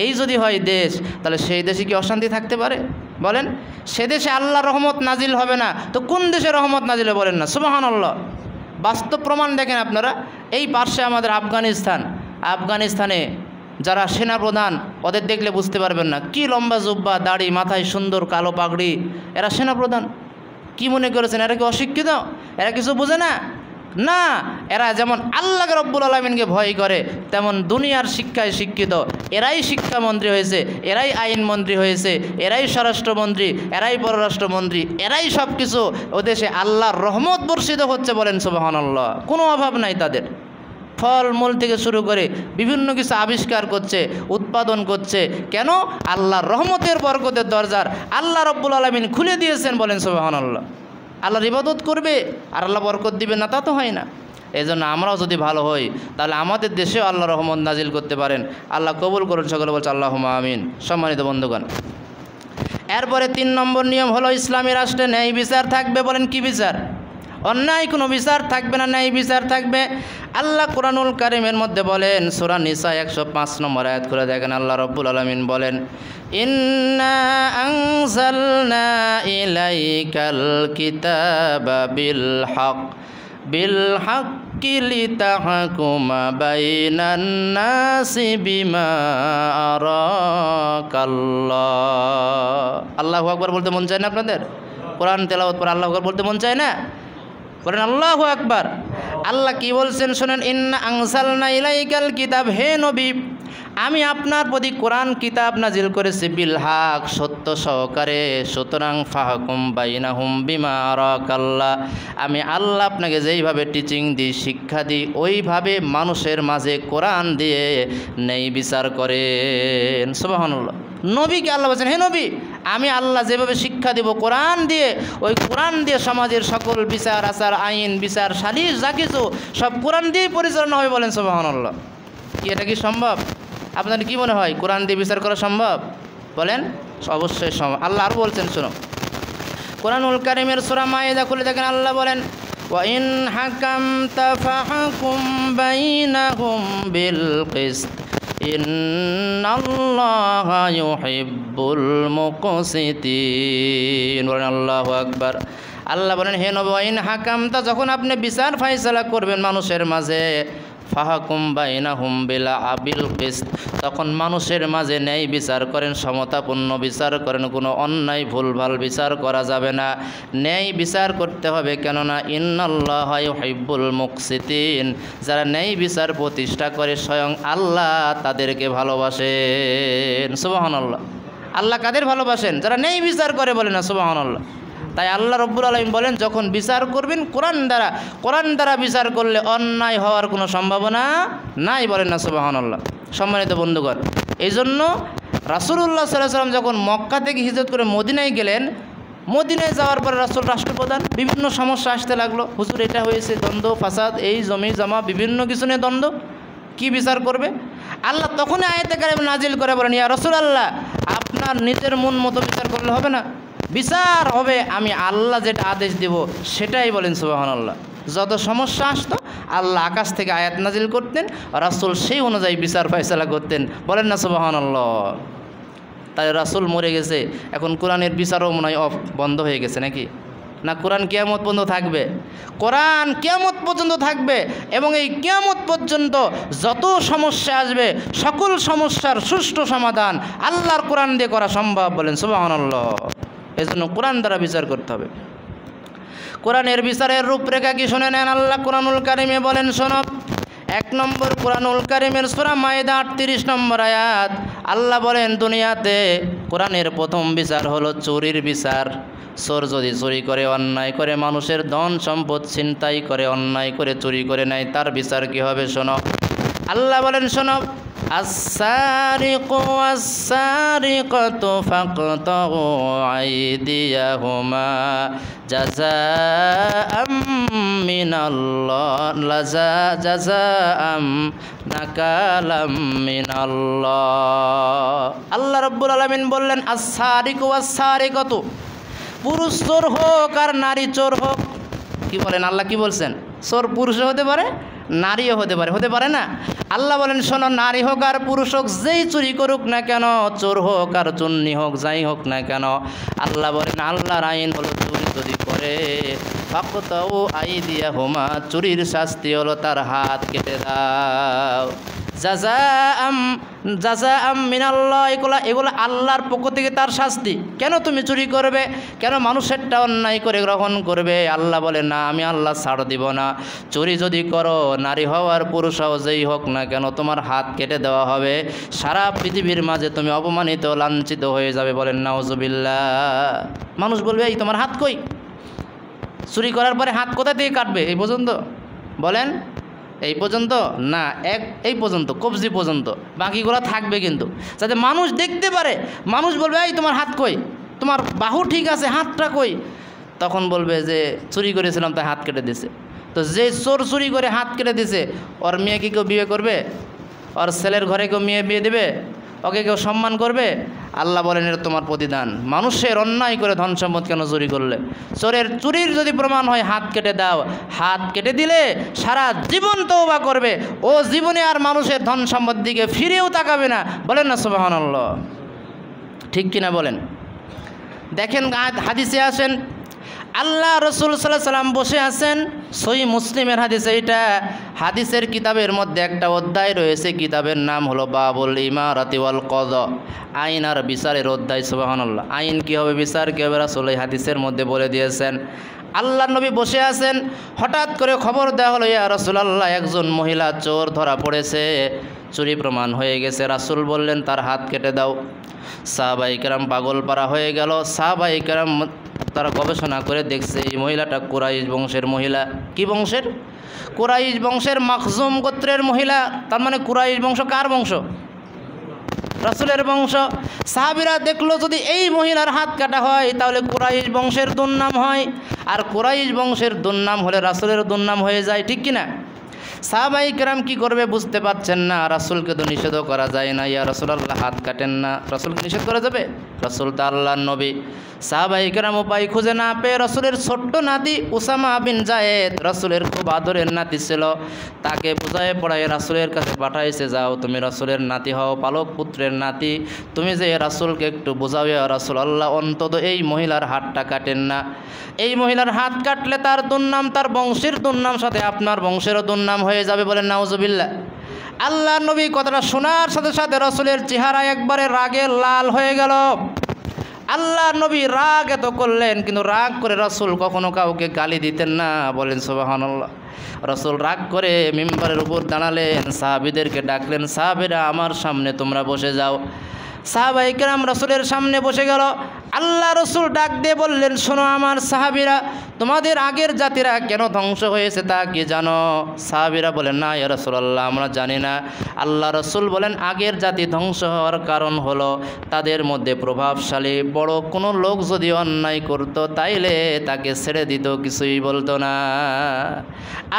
এই যদি হয় দেশ, তাহলে সেই দেশে কি অশান্তি থাকতে পারে? বলেন। সে দেশে আল্লাহর রহমত নাজিল হবে না তো কোন দেশে রহমত নাজিল হবে? বলেন না সুবহানাল্লাহ। বাস্তব প্রমাণ দেখেন আপনারা। এই পার্শ্বে আমাদের আফগানিস্তানে যারা সেনাপ্রধান, ওদের দেখলে বুঝতে পারবেন না, কি লম্বা জুব্বা, দাড়ি, মাথায় সুন্দর কালো পাগড়ি, এরা সেনাপ্রধান। কি মনে করেছেন এরা কি অশিক্ষিত? এরা কিছু বোঝে না? না, এরা যেমন আল্লাহ রব্বুল আলামিনকে ভয় করে, তেমন দুনিয়ার শিক্ষায় শিক্ষিত। এরাই শিক্ষামন্ত্রী হয়েছে, এরাই আইনমন্ত্রী হয়েছে, এরাই স্বরাষ্ট্রমন্ত্রী, এরাই পররাষ্ট্রমন্ত্রী, এরাই সব কিছু। ও দেশে আল্লাহর রহমত বর্ষিত হচ্ছে। বলেন সুবহানাল্লাহ। কোনো অভাব নাই তাদের। ফলমূল থেকে শুরু করে বিভিন্ন কিছু আবিষ্কার করছে, উৎপাদন করছে। কেন? আল্লাহর রহমতের বরকতের দরজার আল্লাহ রব্বুল আলামিন খুলে দিয়েছেন। বলেন সুবহানাল্লাহ। আল্লাহর ইবাদত করবে আর আল্লাহ বরকত দিবে না, তা তো হয় না। এই জন্য আমরাও যদি ভালো হই তাহলে আমাদের দেশেও আল্লাহ রহমত নাজিল করতে পারেন। আল্লাহ কবুল করুন। সকলে বলছে আল্লাহুম্মা আমিন। সম্মানিত বন্ধুগণ, এরপরে 3 নম্বর নিয়ম হলো ইসলামী রাষ্ট্রে ন্যায় বিচার থাকবে। বলেন কি বিচার? অন্যায় কোনো বিচার থাকবে না, ন্যায় বিচার থাকবে। আল্লাহ কুরআনুল কারীমের মধ্যে বলেন, সূরা নিসা 105 নম্বর আয়াত করে দেখেন, আল্লাহ রাব্বুল আলামিন বলেন, ইন্না আনজালনা ইলাইকাল কিতাবা বিল হাক্কি লিতাহকুমা বাইনান নাসি বিমা আরাকাল্লাহ। আল্লাহু আকবার বলতে মন চায় না আপনাদের? কোরআন তেলাওয়াত করে আল্লাহু আকবার বলতে মন চায় না? বলেন আল্লাহু আকবার। আল্লাহ কি বলছেন শুনেন, ইন্না আনজালনা ইলাইকাল কিতাব, হে নবী আমি আপনার প্রতি কোরআন কিতাব নাজিল করেছি বিল হক, সত্য সহকারে। সুতরাং ফাহকুম বাইনাহুম বিমা আরাকাল্লাহ, আমি আল্লাহ আপনাকে যেইভাবে টিচিং দিই, শিক্ষা দিই, ওইভাবে মানুষের মাঝে কোরআন দিয়ে ন্যায় বিচার করেন। সুবহানাল্লাহ। নবীকে আল্লাহ বলছেন, হে নবী আমি আল্লাহ যেভাবে শিক্ষা দেব কোরআন দিয়ে, ওই কোরআন দিয়ে সমাজের সকল বিচার আচার, আইন বিচার, সালিশ যা কিছু সব কোরআন দিয়েই পরিচালনা হবে। বলেন সুবহানাল্লাহ। কি এটা কি সম্ভব? আপনাদের কি মনে হয় কোরআন দিয়ে বিচার করা সম্ভব? বলেন অবশ্যই সম্ভব। আল্লাহ আর বলছেন, শোনো, কোরআনুল কারীমের সূরা মায়েদা খুলে দেখেন, আল্লাহ বলেন, ওয়া ইন হাকামতা ফাহকুম বাইনাহুম বিল কিসত ইন্নাল্লাহা ইউহিব্বুল মুকসিতিন। বলেন আল্লাহু আকবার। আল্লাহ বলেন, হে নবী ওয়া ইন হাকামতা, যখন আপনি বিচার ফায়সালা করবেন মানুষের মাঝে, ফাহকুম বাইনাহুম বিল কিসত, তখন মানুষের মাঝে ন্যায় বিচার করেন, সমতাপূর্ণ বিচার করেন, কোনো অন্যায় ভুলভাল বিচার করা যাবে না, ন্যায় বিচার করতে হবে। কেননা ইন্নাল্লাহা ইউহিব্বুল মুকসিতিন, যারা ন্যায় বিচার প্রতিষ্ঠা করে স্বয়ং আল্লাহ তাদেরকে ভালোবাসেন। সুবহানাল্লাহ। আল্লাহ কাদের ভালোবাসেন? যারা ন্যায় বিচার করে। বলে না সুবহানাল্লাহ। তাই আল্লাহ রব্বুল আলামিন বলেন, যখন বিচার করবেন কোরআন দ্বারা বিচার করলে অন্যায় হওয়ার কোনো সম্ভাবনা নাই। বলেন না সুবহানাল্লাহ। সম্মানিত বন্ধুগণ, এই জন্য রাসূলুল্লাহ সাল্লাল্লাহু আলাইহি ওয়াসাল্লাম যখন মক্কা থেকে হিজরত করে মদিনায় গেলেন, মদিনায় যাওয়ার পরে রাসূল রাষ্ট্রপ্রধান, বিভিন্ন সমস্যা আসতে লাগলো। হুজুর এটা হয়েছে, দ্বন্দ্ব ফাসাদ, এই জমি জমা বিভিন্ন কিছু নিয়ে দ্বন্দ্ব, কি বিচার করবে? আল্লাহ তখনই আয়াতে কারিমা নাজিল করে বলেন, ইয়া রাসূলুল্লাহ আপনার নিজের মন মতো বিচার করলে হবে না, বিচার হবে আমি আল্লাহ যেটা আদেশ দেব সেটাই। বলেন সুবহানাল্লাহ। যত সমস্যা আসতো আল্লাহ আকাশ থেকে আয়াত নাজিল করতেন, রাসূল সেই অনুযায়ী বিচার ফয়সালা করতেন। বলেন না সুবহানাল্লাহ। তাই রাসূল মরে গেছে, এখন কোরআনের বিচারও মনে হয় বন্ধ হয়ে গেছে নাকি? না, কোরআন কিয়ামত পর্যন্ত থাকবে। কোরআন কিয়ামত পর্যন্ত থাকবে এবং এই কিয়ামত পর্যন্ত যত সমস্যা আসবে সকল সমস্যার সুষ্ঠু সমাধান আল্লাহর কোরআন দিয়ে করা সম্ভব। বলেন সুবহানাল্লাহ। এজন্য কোরআন দ্বারা বিচার করতে হবে। কোরআনের বিচারের রূপরেখা কি শুনে নেন। আল্লাহ কোরআনুল কারিমে বলেন, শোনো। 1 নম্বর কোরআনুল কারিমের সূরা মায়েদা 38 নম্বর আয়াত। আল্লাহ বলেন, দুনিয়াতে কোরআনের প্রথম বিচার হলো চুরির বিচার। চোর যদি চুরি করে, অন্যায় করে, মানুষের ধন সম্পদ ছিনতাই করে, অন্যায় করে চুরি করে নেয়, তার বিচার কি হবে শোনো। আল্লাহ বলেন, শোনো। আস-সারিকু ওয়াস-সারিকাতু ফাকতাউ আইদিয়াহুমা জাযাআম মিনাল্লাহ জাযাআম নাকালাম মিনাল্লাহ। আল্লাহ রাব্বুল আলামিন বললেন, আস-সারিকু ওয়াস-সারিকাতু, পুরুষ চোর হোক আর নারী চোর হোক। কি বলেন? আল্লাহ কি বলছেন? চোর পুরুষও হতে পারে, নারীও হতে পারে। হতে পারে না? আল্লাহ বলেন, শোনো, নারী হোক আর পুরুষ হোক, যেই চুরি করুক না কেন, চোর হোক আর চুন্নি হোক, যাই হোক না কেন, আল্লাহ বলেন আল্লাহর আইন হলো চুরি যদি করে ফাকতাউ আইদিয়াহুমা, চুরির শাস্তি হলো তার হাত কেটে দাও। জাযাআম মিনাল্লাহ, এগুলো আল্লাহর পক্ষ থেকে তার শাস্তি। কেন তুমি চুরি করবে? কেন মানুষেরটা অন্যায় করে গ্রহণ করবে? আল্লাহ বলে, না, আমি আল্লাহ ছাড় দিব না। চুরি যদি করো, নারী হও আর পুরুষ হও, যেই হোক না কেন, তোমার হাত কেটে দেওয়া হবে। সারা পৃথিবীর মাঝে তুমি অপমানিত, লাঞ্ছিত হয়ে যাবে। বলেন নাউজুবিল্লাহ। মানুষ বলবে, এই তোমার হাত কই? চুরি করার পরে হাত কোথা থেকে কাটবে? এই পর্যন্ত বলেন, এই পর্যন্ত না, এই পর্যন্ত, কবজি পর্যন্ত, বাকিগুলো থাকবে কিন্তু, যাতে মানুষ দেখতে পারে। মানুষ বলবে, এই তোমার হাত কই? তোমার বাহু ঠিক আছে, হাতটা কই? তখন বলবে যে চুরি করেছিলাম, তাই হাত কেটে দিছে। তো যে চোর চুরি করে হাত কেটে দিছে, ওর মেয়ে কি কেউ বিয়ে করবে? ওর ছেলের ঘরে কেউ মেয়ে বিয়ে দেবে? ওকে কেউ সম্মান করবে? আল্লাহ বলেন, এটা তোমার প্রতিদান। মানুষের অন্যায় করে ধন সম্পদ কেন চুরি করলে? চুরির যদি প্রমাণ হয়, হাত কেটে দাও। হাত কেটে দিলে সারা জীবন তওবা করবে, ও জীবনে আর মানুষের ধন সম্পদ দিকে ফিরেও তাকাবে না। বলেন না সুবহানাল্লাহ? ঠিক কিনা বলেন? দেখেন, হাদিসে আসেন, আল্লাহ রসুল সাল্লাল্লাহু আলাইহি সাল্লাম বসে আছেন। সহিহ মুসলিমের হাদিস এইটা। হাদিসের কিতাবের মধ্যে একটা অধ্যায় রয়েছে, কিতাবের নাম হলো বাবুল ইমারাতি ওয়াল কযা, আইন আর বিচারের অধ্যায়। সুবহানাল্লাহ। আইন কী হবে, বিচার কী হবে, রাসূল এই হাদিসের মধ্যে বলে দিয়েছেন। আল্লাহ নবী বসে আছেন, হঠাৎ করে খবর দেওয়া হলো, ইয়া রাসূলুল্লাহ, একজন মহিলা চোর ধরা পড়েছে, চুরি প্রমাণ হয়ে গেছে। রাসূল বললেন, তার হাত কেটে দাও। সাহাবায়ে কেরাম পাগল পারা হয়ে গেল। সাহাবায়ে কেরাম তারা গবেষণা করে দেখছে, এই মহিলাটা কুরাইশ বংশের মহিলা। কি বংশের? কুরাইশ বংশের, মাখজুম গোত্রের মহিলা। তার মানে কুরাইশ বংশ কার বংশ? রাসূলের বংশ। সাহাবীরা দেখলো, যদি এই মহিলার হাত কাটা হয় তাহলে কুরাইশ বংশের দুর্নাম হয়, আর কুরাইশ বংশের দুর্নাম হলে রাসূলের দুর্নাম হয়ে যায়। ঠিক কিনা? সাহাবায়ে কেরাম কি করবে বুঝতে পারছেন না। রাসূলকে তো নিষেধও করা যায় না, ইয়া রাসূলুল্লাহ হাত কাটেন না। রাসূলকে নিষেধ করা যাবে? রাসূল তো আল্লাহর নবী। সাহাবায়ে কেরাম উপায় খুঁজে না পেয়ে রাসূলের ছোট্ট নাতি উসামা বিন যায়েদ, রাসূলের খুব আদরের নাতি ছিল, তাকে বুঝায় পড়ায় রাসূলের কাছে পাঠাইছে, যাও তুমি রাসূলের নাতি হও, পালক পুত্রের নাতি, তুমি যে রাসূলকে একটু বোঝাও, ইয়া রাসূলুল্লাহ অন্তত এই মহিলার হাতটা কাটেন না। এই মহিলার হাত কাটলে তার দুর্নাম, তার বংশের দুর্নাম, সাথে আপনার বংশেরও দুর্নাম হয়ে যাবে। বলেন নাউজুবিল্লাহ। আল্লাহ নবী কথাটা শোনার সাথে সাথে রাসূলের চেহারা একবারে রাগে লাল হয়ে গেল। আল্লাহ নবী রাগ এত করলেন, কিন্তু রাগ করে রাসূল কখনো কাউকে গালি দিতেন না। বলেন সুবহানাল্লাহ। রাসূল রাগ করে মিম্বারের উপর দাঁড়ালেন, সাহাবীদেরকে ডাকলেন, সাহাবীরা আমার সামনে তোমরা বসে যাও। সাহাবায়ে কেরাম রাসূলের সামনে বসে গেল। আল্লাহ রসুল ডাক দিয়ে বললেন, শোনো আমার সাহাবীরা, তোমাদের আগের জাতিরা কেন ধ্বংস হয়েছে তা কি জানো? সাহাবীরা বলেন, না ইয়া রাসূলুল্লাহ, আমরা জানি না। আল্লাহ রসুল বলেন, আগের জাতি ধ্বংস হওয়ার কারণ হলো তাদের মধ্যে প্রভাবশালী বড় কোনো লোক যদি অন্যায় করত, তাইলে তাকে ছেড়ে দিত, কিছুই বলতো না।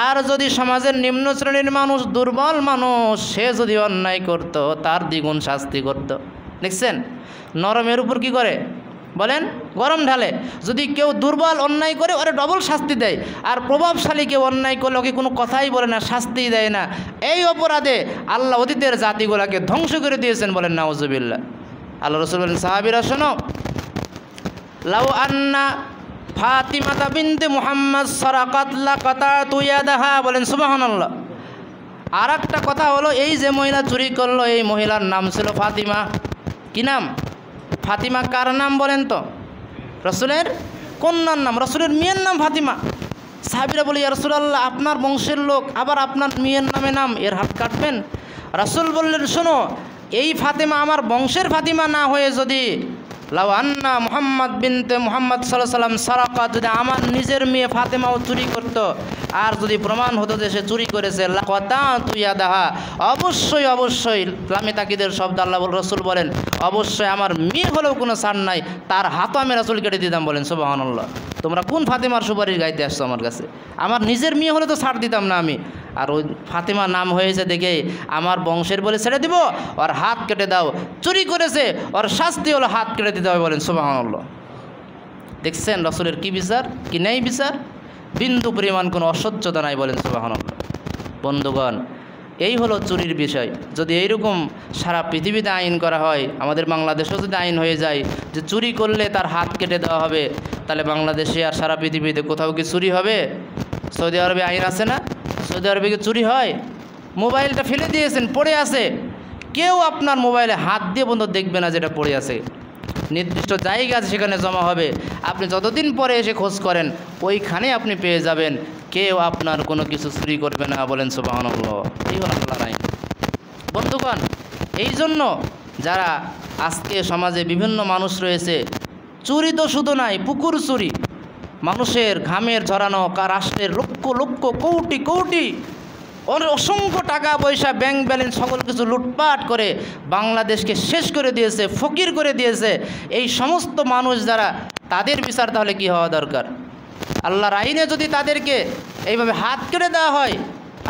আর যদি সমাজের নিম্ন শ্রেণীর মানুষ, দুর্বল মানুষ, সে যদি অন্যায় করত, তার দ্বিগুণ শাস্তি করত। দেখছেন, নরমের উপর কি করে? বলেন, গরম ঢালে। যদি কেউ দুর্বল অন্যায় করে ওরা ডবল শাস্তি দেয়, আর প্রভাবশালী কেউ অন্যায় করলে ওকে কোনো কথাই বলে না, শাস্তিই দেয় না। এই অপরাধে আল্লাহ অতীতের জাতিগুলোকে ধ্বংস করে দিয়েছেন, বলেন নাউজুবিল্লাহ। আল্লাহ রাসূল বলেন, সাহাবীরা শোনো, লাউ আন্না ফাতিমাতা বিনতে মুহাম্মদ সারাকাত লাকাতাতু ইয়াদাহা, বলেন সুবহানাল্লাহ। আর একটা কথা হলো, এই যে মহিলা চুরি করলো এই মহিলার নাম ছিল ফাতিমা। কি নাম? ফাতিমা কার নাম বলেন তো? রাসূলের কন্যার নাম, রাসূলের মেয়ের নাম ফাতিমা। সাহাবীরা বলে, ইয়া রাসূলুল্লাহ, আপনার বংশের লোক, আবার আপনার মেয়ের নামে নাম, এর হাত কাটবেন? রাসূল বললেন, শোনো, এই ফাতিমা আমার বংশের ফাতিমা না হয়ে যদি লাউ আন্না মুহাম্মদ বিনতে মুহাম্মদ সাল্লাল্লাহু আলাইহি ওয়াসাল্লাম সারাকাত, যদি আমার নিজের মেয়ে ফাতেমাও চুরি করত, আর যদি প্রমাণ হতো যে সে চুরি করেছে, লাকাতাতু ইয়াদাহা, অবশ্যই অবশ্যই, লামে তাকিদের শব্দ আল্লাহ রাসূল বলেন, অবশ্যই আমার মেয়ে হলেও কোনো ছাড় নাই, তার হাতও আমি রাসূল কেটে দিতাম, বলেন সুবহানাল্লাহ। তোমরা কোন ফাতেমার সুপারিশ গাইতে আসছো আমার কাছে? আমার নিজের মেয়ে হলে তো ছাড় দিতাম না আমি, আর ওই ফাতেমা নাম হয়েছে দেখে আমার বংশের বলে ছেড়ে দিব, ওর হাত কেটে দাও। চুরি করেছে, ওর শাস্তি হলো হাত কেটে দিতে হবে, বলেন সুবহানাল্লাহ। দেখছেন রাসূলের কি বিচার, কি নেই বিচার, বিন্দু পরিমাণ কোনো অসহ্যতা নাই, বলেন সুবহানাল্লাহ। বন্ধুগণ, এই হলো চুরির বিষয়। যদি এইরকম সারা পৃথিবীতে আইন করা হয়, আমাদের বাংলাদেশেও যদি আইন হয়ে যায় যে চুরি করলে তার হাত কেটে দেওয়া হবে, তাহলে বাংলাদেশে আর সারা পৃথিবীতে কোথাও কি চুরি হবে? সৌদি আরবে আইন আছে না? সৌদি আরবে কি চুরি হয়? মোবাইলটা ফেলে দিয়েছেন, পড়ে আছে, কেউ আপনার মোবাইলে হাত দিয়ে বন্ধু দেখবে না যেটা পড়ে আছে। নির্দিষ্ট জায়গা আছে, সেখানে জমা হবে। আপনি যতদিন পরে এসে খোঁজ করেন, ওইখানে আপনি পেয়ে যাবেন, কেউ আপনার কোনো কিছু চুরি করবে না, বলেন সুবহানাল্লাহ। এই হলো আল্লাহর আইন। বন্ধুগণ, এই জন্য যারা আজকে সমাজে বিভিন্ন মানুষ রয়েছে, চুরি তো শুধু নাই, পুকুর চুরি, মানুষের ঘামের ঝরানো, রাষ্ট্রের লক্ষ লক্ষ কোটি কোটি অসংখ্য টাকা পয়সা, ব্যাংক ব্যালেন্স, সকল কিছু লুটপাট করে বাংলাদেশকে শেষ করে দিয়েছে, ফকির করে দিয়েছে। এই সমস্ত মানুষ যারা, তাদের বিচার তাহলে কি হওয়া দরকার? আল্লাহর আইনে যদি তাদেরকে এইভাবে হাত কেটে দেওয়া হয়,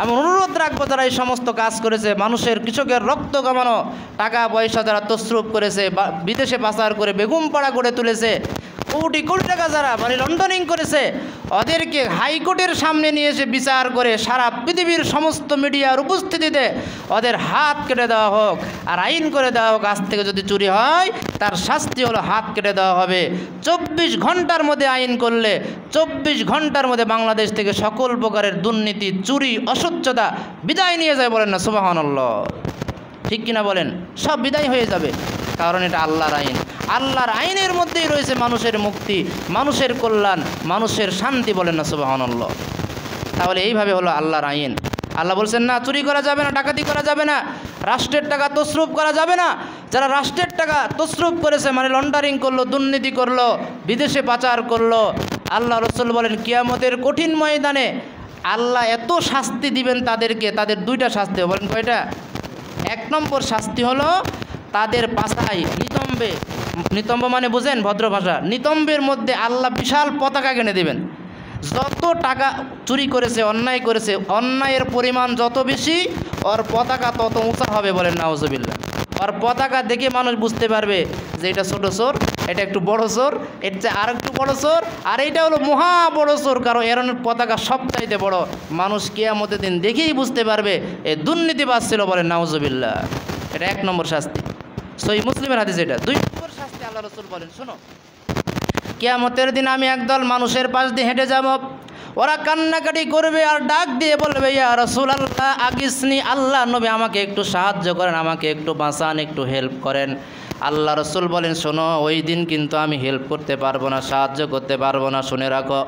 আমি অনুরোধ রাখবো যারা এই সমস্ত কাজ করেছে, মানুষের কৃষকের রক্ত কামানো টাকা পয়সা যারা তসরুপ করেছে, বিদেশে পাচার করে বেগুম পাড়া করে তুলেছে, কোটি কোটি টাকা যারা মানে লন্ডনিং করেছে, ওদেরকে হাইকোর্টের সামনে নিয়ে এসে বিচার করে সারা পৃথিবীর সমস্ত মিডিয়ার উপস্থিতিতে ওদের হাত কেটে দেওয়া হোক, আর আইন করে দেওয়া হোক, আজ থেকে যদি চুরি হয় তার শাস্তি হলো হাত কেটে দেওয়া হবে। 24 ঘন্টার মধ্যে আইন করলে 24 ঘন্টার মধ্যে বাংলাদেশ থেকে সকল প্রকারের দুর্নীতি, চুরি, অসচ্ছতা বিদায় নিয়ে যায়, বলেন না সুবহানাল্লাহ? ঠিক কিনা বলেন? সব বিদায় হয়ে যাবে, কারণ এটা আল্লাহর আইন। আল্লাহর আইনের মধ্যেই রয়েছে মানুষের মুক্তি, মানুষের কল্যাণ, মানুষের শান্তি, বলেন না সুবহানাল্লাহ? তাহলে এইভাবে হলো আল্লাহর আইন। আল্লাহ বলছেন না চুরি করা যাবে না, ডাকাতি করা যাবে না, রাষ্ট্রের টাকা তসরুপ করা যাবে না। যারা রাষ্ট্রের টাকা তসরুপ করেছে, মানে লন্ডারিং করলো, দুর্নীতি করলো, বিদেশে পাচার করলো, আল্লাহ রাসূল বলেন কিয়ামতের কঠিন ময়দানে আল্লাহ এত শাস্তি দিবেন তাদেরকে, তাদের দুইটা শাস্তি, বলেন কয়টা? 1 নম্বর শাস্তি হলো তাদের পাছায় নিতম্বে, নিতম্ব মানে বুঝেন ভদ্র ভাষা, নিতম্বের মধ্যে আল্লাহ বিশাল পতাকা কিনে দেবেন। যত টাকা চুরি করেছে, অন্যায় করেছে, অন্যায়ের পরিমাণ যত বেশি, ওর পতাকা তত উঁচা হবে, বলেন নাউজুবিল্লাহ। ওর পতাকা দেখে মানুষ বুঝতে পারবে যে এটা ছোট চোর, এটা একটু বড় চোর, এর চেয়ে আর একটু বড় চোর, আর এইটা হলো মহা বড় চোর, কারণ এর পতাকা সবচাইতে বড়। মানুষ কিয়ামতের দিন দেখেই বুঝতে পারবে এ দুর্নীতিবাজ ছিল, বলেন নাউজুবিল্লাহ। এটা 1 নম্বর শাস্তি, সহিহ মুসলিমের হাদিস। এটা 2 নম্বর শাস্তি আল্লাহ রাসূল বলেন, শোনো, কিয়ামতের দিন আমি একদল মানুষের পাশ দিয়ে হেঁটে যাব, ওরা কান্নাকাটি করবে আর ডাক দিয়ে বলবে, ইয়া রাসূলুল্লাহ আগিসনি, আল্লাহ নবী আমাকে একটু সাহায্য করেন, আমাকে একটু বাঁচান, একটু হেল্প করেন। আল্লাহ রাসূল বলেন, শোনো, ওই দিন কিন্তু আমি হেল্প করতে পারবো না, সাহায্য করতে পারবো না, শুনে রাখো।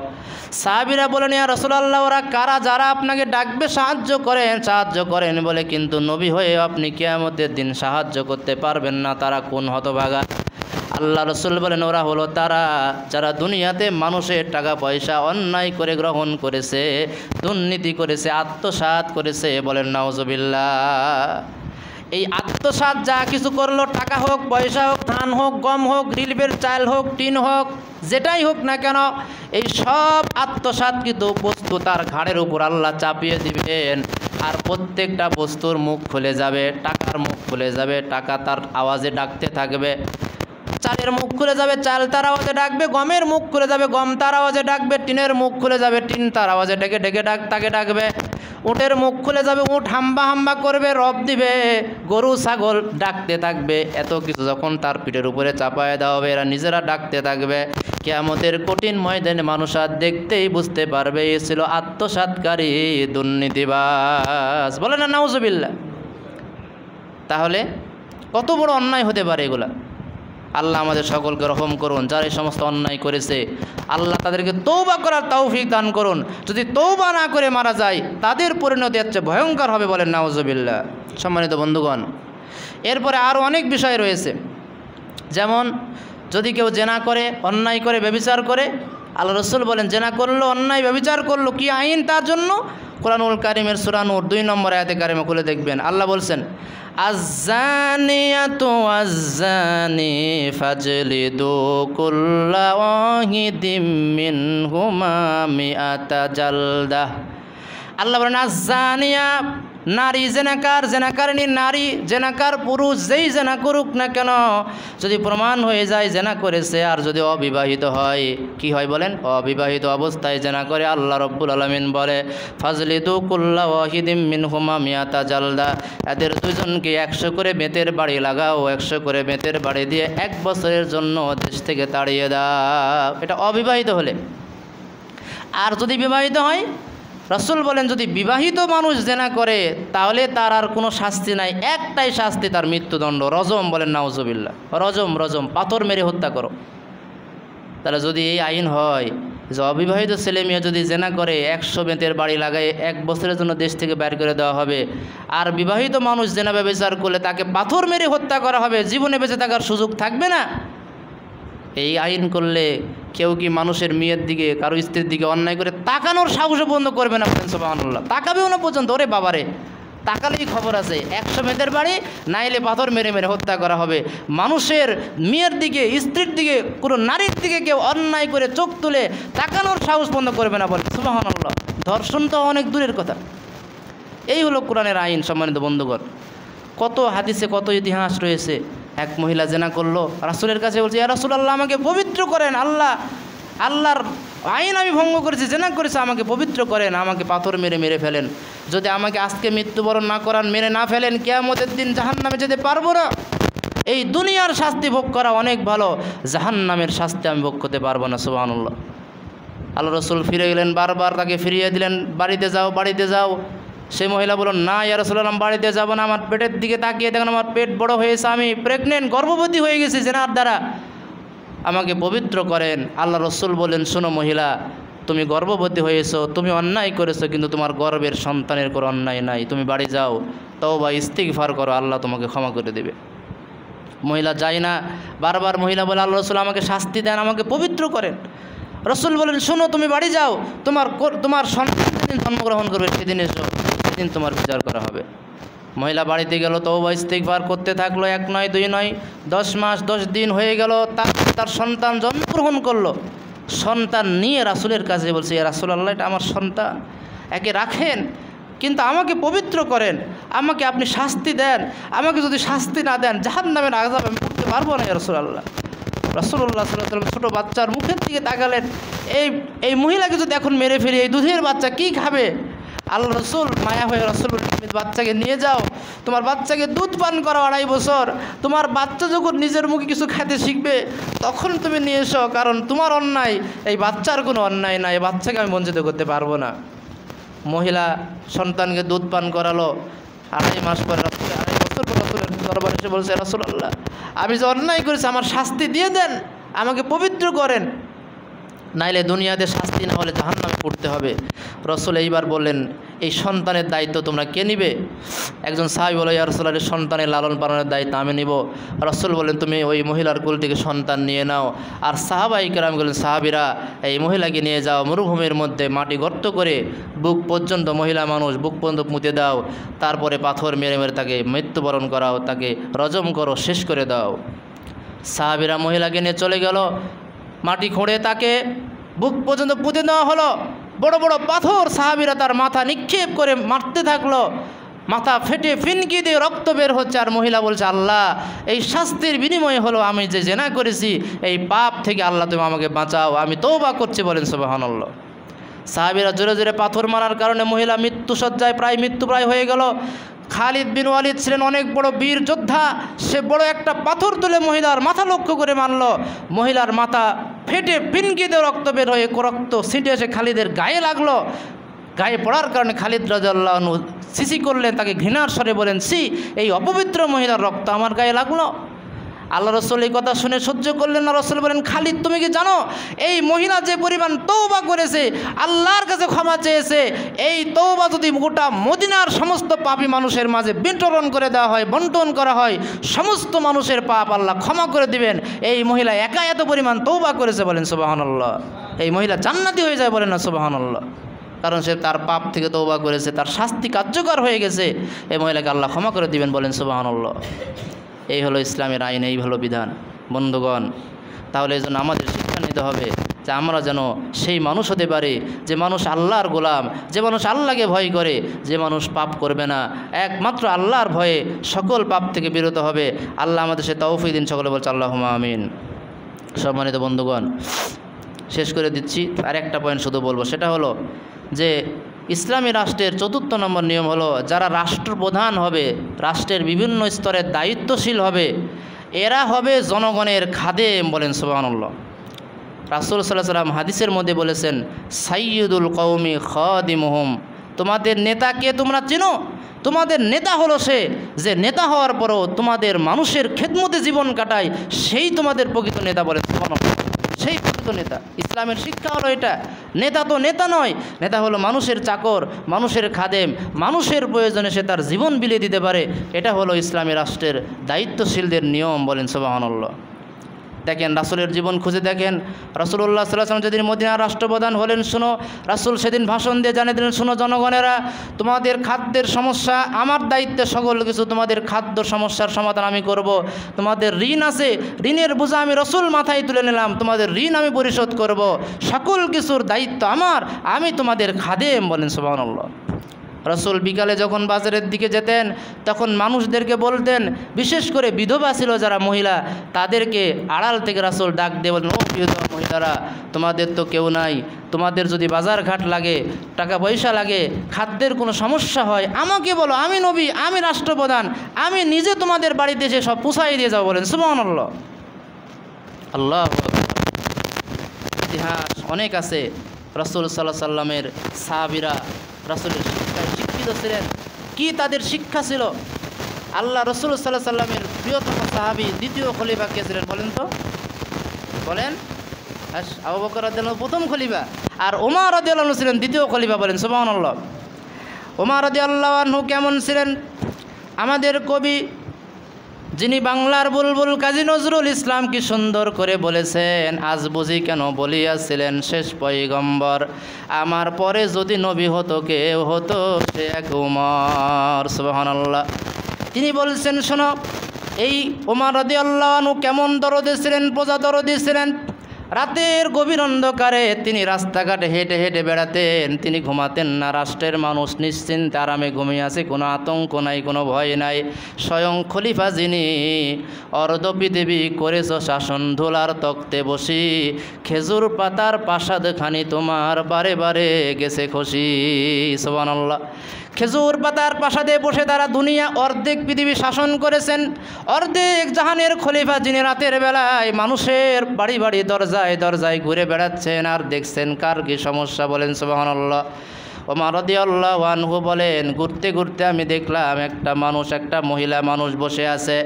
সাহাবীরা বলেন, ইয়া রাসূলুল্লাহ ওরা কারা যারা আপনাকে ডাকবে সাহায্য করেন বলে, কিন্তু নবী হয়ে আপনি কিয়ামতের দিন সাহায্য করতে পারবেন না, তারা কোন হতভাগা? আল্লাহ রাসূল বলেন, ওরা হলো তারা যারা দুনিয়াতে মানুষের টাকা পয়সা অন্যায় করে গ্রহণ করেছে, দুর্নীতি করেছে, আত্মসাৎ করেছে, বলেন নাউজুবিল্লাহ। এই আত্মসাৎ যা কিছু করলো, টাকা হোক, পয়সা হোক, ধান হোক, গম হোক, রিলিফের চাল হোক, টিন হোক, যেটাই হোক না কেন, এই সব আত্মসাৎকৃত বস্তু তার ঘাড়ের উপর আল্লাহ চাপিয়ে দিবেন, আর প্রত্যেকটা বস্তুর মুখ খুলে যাবে, টাকার মুখ খুলে যাবে, টাকা তার আওয়াজে ডাকতে থাকবে, চালের মুখ খুলে যাবে, চাল তার আওয়াজে ডাকবে, গমের মুখ খুলে যাবে, গম তার আওয়াজে ডাকবে, টিনের মুখ খুলে যাবে, টিন তার আওয়াজে ডেকে ডেকে তাকে ডাকবে, উটের মুখ খুলে যাবে, উট হাম্বা হাম্বা করবে, রব দিবে, গরু ছাগল ডাকতে থাকবে। এত কিছু যখন তার পিঠের উপরে চাপায় দেওয়া হবে, এরা নিজেরা ডাকতে থাকবে। কিয়ামতের কঠিন ময়দানে মানুষ আর দেখতেই বুঝতে পারবে এ ছিল আত্মসাৎকারী দুর্নীতিবাজ। বলে না নাউজুবিল্লাহ। তাহলে কত বড় অন্যায় হতে পারে এগুলা। আল্লাহ আমাদের সকলকে রহম করুন। যারা এই সমস্ত অন্যায় করেছে আল্লাহ তাদেরকে তৌবা করার তৌফিক দান করুন। যদি তৌবা না করে মারা যায় তাদের পরিণতি হচ্ছে ভয়ঙ্কর হবে। বলেন নাউজুবিল্লাহ। সম্মানিত বন্ধুগণ, এরপরে আরও অনেক বিষয় রয়েছে। যেমন যদি কেউ জেনা করে, অন্যায় করে, ব্যভিচার করে, আল্লাহ রসুল বলেন জেনা করলো, অন্যায় ব্যভিচার করলো, কি আইন তার জন্য? কুরআনুল কারীমের সূরা নূর 2 নম্বর আয়াতে কারিমা খুলে দেখবেন। আল্লাহ বলছেন আয-যানিয়াতু ওয়াজ-যানি ফাজলিদু কুল্লা ওয়াহিদিম মিনহুমা মিআতা জালদাহ। আল্লাহ বলেন আয-যানিয়া, নারী জেনাকার, জেনাকারিনী নারী, জেনাকার পুরুষ, যেই জেনা করুক না কেন, যদি প্রমাণ হয়ে যায় জেনা করেছে, আর যদি অবিবাহিত হয়, কি হয় বলেন? অবিবাহিত অবস্থায় জেনা করে, আল্লাহ রব্বুল আলামিন বলে ফাজলিদু কুল্লা ওয়াহিদিম মিনহুমা মিআতা জালদা, এদের দুজনকে 100 করে বেতের বাড়ি লাগাও, 100 করে বেতের বাড়ি দিয়ে 1 বছরের জন্য দেশ থেকে তাড়িয়ে দাও। এটা অবিবাহিত হলে। আর যদি বিবাহিত হয়, রাসূল বলেন যদি বিবাহিত মানুষ জেনা করে তাহলে তার আর কোনো শাস্তি নাই, একটাই শাস্তি, তার মৃত্যুদণ্ড, রজম। বলেন নাউজুবিল্লাহ। রজম, রজম, পাথর মেরে হত্যা করো। তাহলে যদি এই আইন হয় যে অবিবাহিত ছেলে মেয়ে যদি জেনা করে 100 বেতের বাড়ি লাগায় 1 বছরের জন্য দেশ থেকে বের করে দেওয়া হবে, আর বিবাহিত মানুষ জেনা ব্যভিচার করলে তাকে পাথর মেরে হত্যা করা হবে, জীবনে বেঁচে থাকার সুযোগ থাকবে না। এই আইন করলে কেউ কি মানুষের মেয়ের দিকে, কারো স্ত্রীর দিকে অন্যায় করে তাকানোর সাহসও বন্ধ করবে না। সুবহানাল্লাহ। তাকাবেও না পর্যন্ত। ওরে বাবারে, তাকালেই খবর আছে 100 মেয়েদের বাড়ি, নাইলে পাথর মেরে মেরে হত্যা করা হবে। মানুষের মেয়ের দিকে, স্ত্রীর দিকে, কোনো নারীর দিকে কেউ অন্যায় করে চোখ তুলে তাকানোর সাহস বন্ধ করবে না। বলে সুবহানাল্লাহ। ধর্ষণ তো অনেক দূরের কথা। এই হলো কোরআনের আইন। সম্মানিত বন্ধুগণ, কত হাদিসে কত ইতিহাস রয়েছে। এক মহিলা জেনা করলো, রাসূলের কাছে বলছে ইয়া রাসূলুল্লাহ আমাকে পবিত্র করেন, আল্লাহর আইন আমি ভঙ্গ করেছি, জেনা করেছি, আমাকে পবিত্র করেন, আমাকে পাথর মেরে মেরে ফেলেন। যদি আমাকে আজকে মৃত্যুবরণ না করান, মেরে না ফেলেন, কিয়ামতের দিন জাহান্নামে যেতে পারবো না। এই দুনিয়ার শাস্তি ভোগ করা অনেক ভালো, জাহান্নামের শাস্তি আমি ভোগ করতে পারবো না। সুবহানাল্লাহ। আল্লাহ রসুল ফিরে গেলেন, বারবার তাকে ফিরিয়ে দিলেন, বাড়িতে যাও, বাড়িতে যাও। সেই মহিলা বলল না ইয়া রাসূলুল্লাহ, আমি বাড়িতে যাব না, আমার পেটের দিকে তাকিয়ে দেখেন আমার পেট বড় হয়েছে, আমি প্রেগনেন্ট, গর্ভবতী হয়ে গেছি জেনার দ্বারা, আমাকে পবিত্র করেন। আল্লাহ রসুল বলেন শোনো মহিলা, তুমি গর্ভবতী হয়েছো, তুমি অন্যায় করেছো, কিন্তু তোমার গর্ভের সন্তানের কোনো অন্যায় নাই, তুমি বাড়ি যাও, তওবা ইস্তিগফার করো, আল্লাহ তোমাকে ক্ষমা করে দেবে। মহিলা যায় না, বারবার মহিলা বলে আল্লাহ রসুল আমাকে শাস্তি দেন, আমাকে পবিত্র করেন। রসুল বলেন শোনো তুমি বাড়ি যাও, তোমার সন্তান যেদিন জন্মগ্রহণ করবে সেদিন এসো, সেদিন তোমার বিচার করা হবে। মহিলা বাড়িতে গেল, তওবা ইস্তিগফার করতে থাকলো। 1 নয় 2 নয়, 10 মাস 10 দিন হয়ে গেল, তার সন্তান জন্মগ্রহণ করলো। সন্তান নিয়ে রাসূলের কাছে বলছে ইয়া রাসূলুল্লাহ, এটা আমার সন্তান, একে রাখেন, কিন্তু আমাকে পবিত্র করেন, আমাকে আপনি শাস্তি দেন, আমাকে যদি শাস্তি না দেন জাহান্নামের আযাব আমি করতে পারবো না ইয়া রাসূলুল্লাহ। রাসূলুল্লাহ সাল্লাল্লাহু আলাইহি ওয়াসাল্লাম ছোটো বাচ্চার মুখের দিকে তাকালেন, এই মহিলাকে যদি এখন মেরে ফেলি, এই দুধের বাচ্চা কি খাবে? আল্লাহ রসুল মায়া হয়ে রসুল তুমি বাচ্চাকে নিয়ে যাও, তোমার বাচ্চাকে দুধ পান করো 2.5 বছর, তোমার বাচ্চা যখন নিজের মুখে কিছু খেতে শিখবে তখন তুমি নিয়ে এসো, কারণ তোমার অন্যায়, এই বাচ্চার কোনো অন্যায় নাই, এই বাচ্চাকে আমি বঞ্চিত করতে পারবো না। মহিলা সন্তানকে দুধ পান করালো। 2.5 মাস পরে 2.5 বছর পর রাসূলের দরবারে এসে বলছে রাসূলুল্লাহ, আমি যে অন্যায় করেছি আমার শাস্তি দিয়ে দেন, আমাকে পবিত্র করেন, নাইলে দুনিয়াতে শাস্তি না হলে জাহান্নামে পড়তে হবে। রসুল এইবার বললেন এই সন্তানের দায়িত্ব তোমরা কে নিবে? একজন সাহাবী বলে ইয়া রাসূলুল্লাহ, সন্তানের লালন পালনের দায়িত্ব আমি নিব। রসুল বলেন তুমি ওই মহিলার কোল থেকে সন্তান নিয়ে নাও। আর সাহাবায়ে কেরাম বললেন সাহাবীরা এই মহিলাকে নিয়ে যাও, মরুভূমির মধ্যে মাটি গর্ত করে বুক পর্যন্ত, মহিলা মানুষ বুক পর্যন্ত পুঁতে দাও, তারপরে পাথর মেরে মেরে তাকে মৃত্যুবরণ করাও, তাকে রজম করো, শেষ করে দাও। সাহাবীরা মহিলাকে নিয়ে চলে গেল, মাটি খুঁড়ে তাকে বুক পর্যন্ত পুঁতে দেওয়া হলো। বড় বড় পাথর সাহাবীরা তার মাথা নিক্ষেপ করে মারতে থাকলো। মাথা ফেটে ফিনকি দিয়ে রক্ত বের হচ্ছে, আর মহিলা বলছে, আল্লাহ এই শাস্তির বিনিময় হলো আমি যে জেনা করেছি, এই পাপ থেকে আল্লাহ তুমি আমাকে বাঁচাও, আমি তওবা করছি, বলেন সুবহানাল্লাহ। সাহাবীরা জোরে জোরে পাথর মারার কারণে মহিলা মৃত্যুসজ্জায় মৃত্যু প্রায় হয়ে গেল। খালিদ বিন ওয়ালিদ ছিলেন অনেক বড় বীর যোদ্ধা, সে বড় একটা পাথর তুলে মহিলার মাথা লক্ষ্য করে মারল। মহিলার মাথা ফেটে ফিনকিতে রক্ত বের হয়ে রক্ত ছিটে এসে খালিদের গায়ে লাগলো। গায়ে পড়ার কারণে খালিদ রাদিয়াল্লাহু আনহু সিসি করলেন, তাকে ঘৃণার স্বরে বলেন, সি এই অপবিত্র মহিলার রক্ত আমার গায়ে লাগলো। আল্লাহ রসুল এই কথা শুনে সহ্য করলেন না। রসুল বলেন, খালিদ তুমি কি জানো এই মহিলা যে পরিমাণ তওবা করেছে, আল্লাহর কাছে ক্ষমা চেয়েছে, এই তওবা যদি গোটা মদিনার সমস্ত পাপী মানুষের মাঝে বিতরণ করে দেওয়া হয়, বন্টন করা হয়, সমস্ত মানুষের পাপ আল্লাহ ক্ষমা করে দিবেন। এই মহিলা একা এত পরিমাণ তওবা করেছে, বলেন সুবহানাল্লাহ। এই মহিলা জান্নাতি হয়ে যায়, বলেন না সুবহানাল্লাহ। কারণ সে তার পাপ থেকে তওবা করেছে, তার শাস্তি কার্যকর হয়ে গেছে, এই মহিলাকে আল্লাহ ক্ষমা করে দিবেন, বলেন সুবহানাল্লাহ। এই হলো ইসলামের আইন, এই হলো বিধান। বন্ধুগণ, তাহলে এই জন্য আমাদের শিক্ষা নিতে হবে যে আমরা যেন সেই মানুষ হতে পারি যে মানুষ আল্লাহর গোলাম, যে মানুষ আল্লাহকে ভয় করে, যে মানুষ পাপ করবে না, একমাত্র আল্লাহর ভয়ে সকল পাপ থেকে বিরত হবে। আল্লাহ আমাদের সে তৌফিক দিন, সকলে বলছে আল্লাহুম্মা আমিন। সম্মানিত বন্ধুগণ, শেষ করে দিচ্ছি, আর একটা পয়েন্ট শুধু বলবো, সেটা হলো যে ইসলামী রাষ্ট্রের ৪র্থ নম্বর নিয়ম হলো, যারা রাষ্ট্রপ্রধান হবে, রাষ্ট্রের বিভিন্ন স্তরের দায়িত্বশীল হবে, এরা হবে জনগণের খাদেম, বলেন সুবহানাল্লাহ। রাসূল সাল্লাল্লাহু আলাইহি ওয়াসাল্লাম হাদিসের মধ্যে বলেছেন, সাইয়্যিদুল কওমি খাদিমুহুম। তোমাদের নেতাকে তোমরা চেনো? তোমাদের নেতা হলো সে যে নেতা হওয়ার পরও তোমাদের মানুষের খেদমতে জীবন কাটায়, সেই তোমাদের প্রকৃত নেতা, বলেন সুবহানাল্লাহ। সেই প্রকৃত নেতা। ইসলামের শিক্ষা হলো এটা। নেতা তো নেতা নয়, নেতা হলো মানুষের চাকর, মানুষের খাদেম, মানুষের প্রয়োজনে সে তার জীবন বিলিয়ে দিতে পারে। এটা হলো ইসলামী রাষ্ট্রের দায়িত্বশীলদের নিয়ম, বলেন সুবহানাল্লাহ। দেখেন রাসূলের জীবন খুঁজে দেখেন, রাসূলুল্লাহ সাল্লাল্লাহু আলাইহি ওয়াসাল্লাম যেদিন মদিনার রাষ্ট্রপ্রধান হলেন, শোনো, রাসূল সেদিন ভাষণ দিয়ে জানিয়ে দিলেন, শোনো জনগণেরা, তোমাদের খাদ্যের সমস্যা আমার দায়িত্বে, সকল কিছু তোমাদের খাদ্য সমস্যার সমাধান আমি করব। তোমাদের ঋণ আছে, ঋণের বোঝা আমি রাসূল মাথায় তুলে নিলাম, তোমাদের ঋণ আমি পরিশোধ করব, সকল কিছুর দায়িত্ব আমার, আমি তোমাদের খাদেম, বলেন সুবহানাল্লাহ। রাসূল বিকালে যখন বাজারের দিকে যেতেন, তখন মানুষদেরকে বলতেন, বিশেষ করে বিধবা ছিল যারা মহিলা, তাদেরকে আড়াল থেকে রাসূল ডাক দিয়ে বলতেন, ও বিধবা মহিলারা, তোমাদের তো কেউ নাই, তোমাদের যদি বাজার ঘাট লাগে, টাকা পয়সা লাগে, খাদ্যের কোনো সমস্যা হয়, আমাকে বলো, আমি নবী, আমি রাষ্ট্রপ্রধান, আমি নিজে তোমাদের বাড়িতে এসে সব পুষাই দিয়ে যাও, বলেন সুবহানাল্লাহ। আল্লাহু আকবার। ইতিহাস অনেক আছে, রাসূল সাল্লাল্লাহু আলাইহি সাল্লামের সাহাবীরা রাসূলের শিক্ষায় শিক্ষিত ছিলেন। কি তাদের শিক্ষা ছিল? আল্লাহ রাসূল সাল্লাল্লাহু আলাইহি সাল্লামের প্রিয়তম সাহাবী দ্বিতীয় খলিফা কে ছিলেন বলেন তো? বলেন। আবু বকর রাদিয়াল্লাহু আনহু প্রথম খলিফা, আর ওমর রাদিয়াল্লাহু আনহু ছিলেন দ্বিতীয় খলিফা, বলেন সুবহানাল্লাহ। ওমর রাদিয়াল্লাহু আনহু কেমন ছিলেন? আমাদের কবি, যিনি বাংলার বুলবুল কাজী নজরুল ইসলাম কি সুন্দর করে বলেছেন, আজ বুঝি কেন বলিয়াছিলেন শেষ পয়গম্বর, আমার পরে যদি নবী হতো কেউ হতো সে এক ওমর। সুবহানাল্লাহ। তিনি বলছেন, শোনো, এই ওমর রাদিয়াল্লাহু আনহু কেমন দরদী ছিলেন, প্রজা দরদী ছিলেন। রাতের গভীর অন্ধকারে তিনি রাস্তাঘাটে হেঁটে হেঁটে বেড়াতেন, তিনি ঘুমাতেন না। রাষ্ট্রের মানুষ নিশ্চিন্তে আরামে ঘুমিয়ে আছে, কোনো আতঙ্ক নাই, কোনো ভয় নাই। স্বয়ং খলিফা যিনি, অর্ধ পৃথিবী করেছ শাসন, ধুলার তক্তে বসি, খেজুর পাতার প্রাসাদখানি তোমার বারে বারে গেছে খুশি। সুবহানাল্লাহ। খেজুর পাতার প্রাসাদে বসে তারা দুনিয়া অর্ধেক পৃথিবী শাসন করেছেন। অর্ধেক জাহানের খলিফা যিনি রাতের বেলায় মানুষের বাড়ি বাড়ি দরজায় দরজায় ঘুরে বেড়াচ্ছেন আর দেখছেন কার কী সমস্যা, বলেন সুবহানাল্লাহ। ওমর রাদিয়াল্লাহু আনহু বলেন, ঘুরতে ঘুরতে আমি দেখলাম একটা মানুষ, একটা মহিলা মানুষ বসে আছে,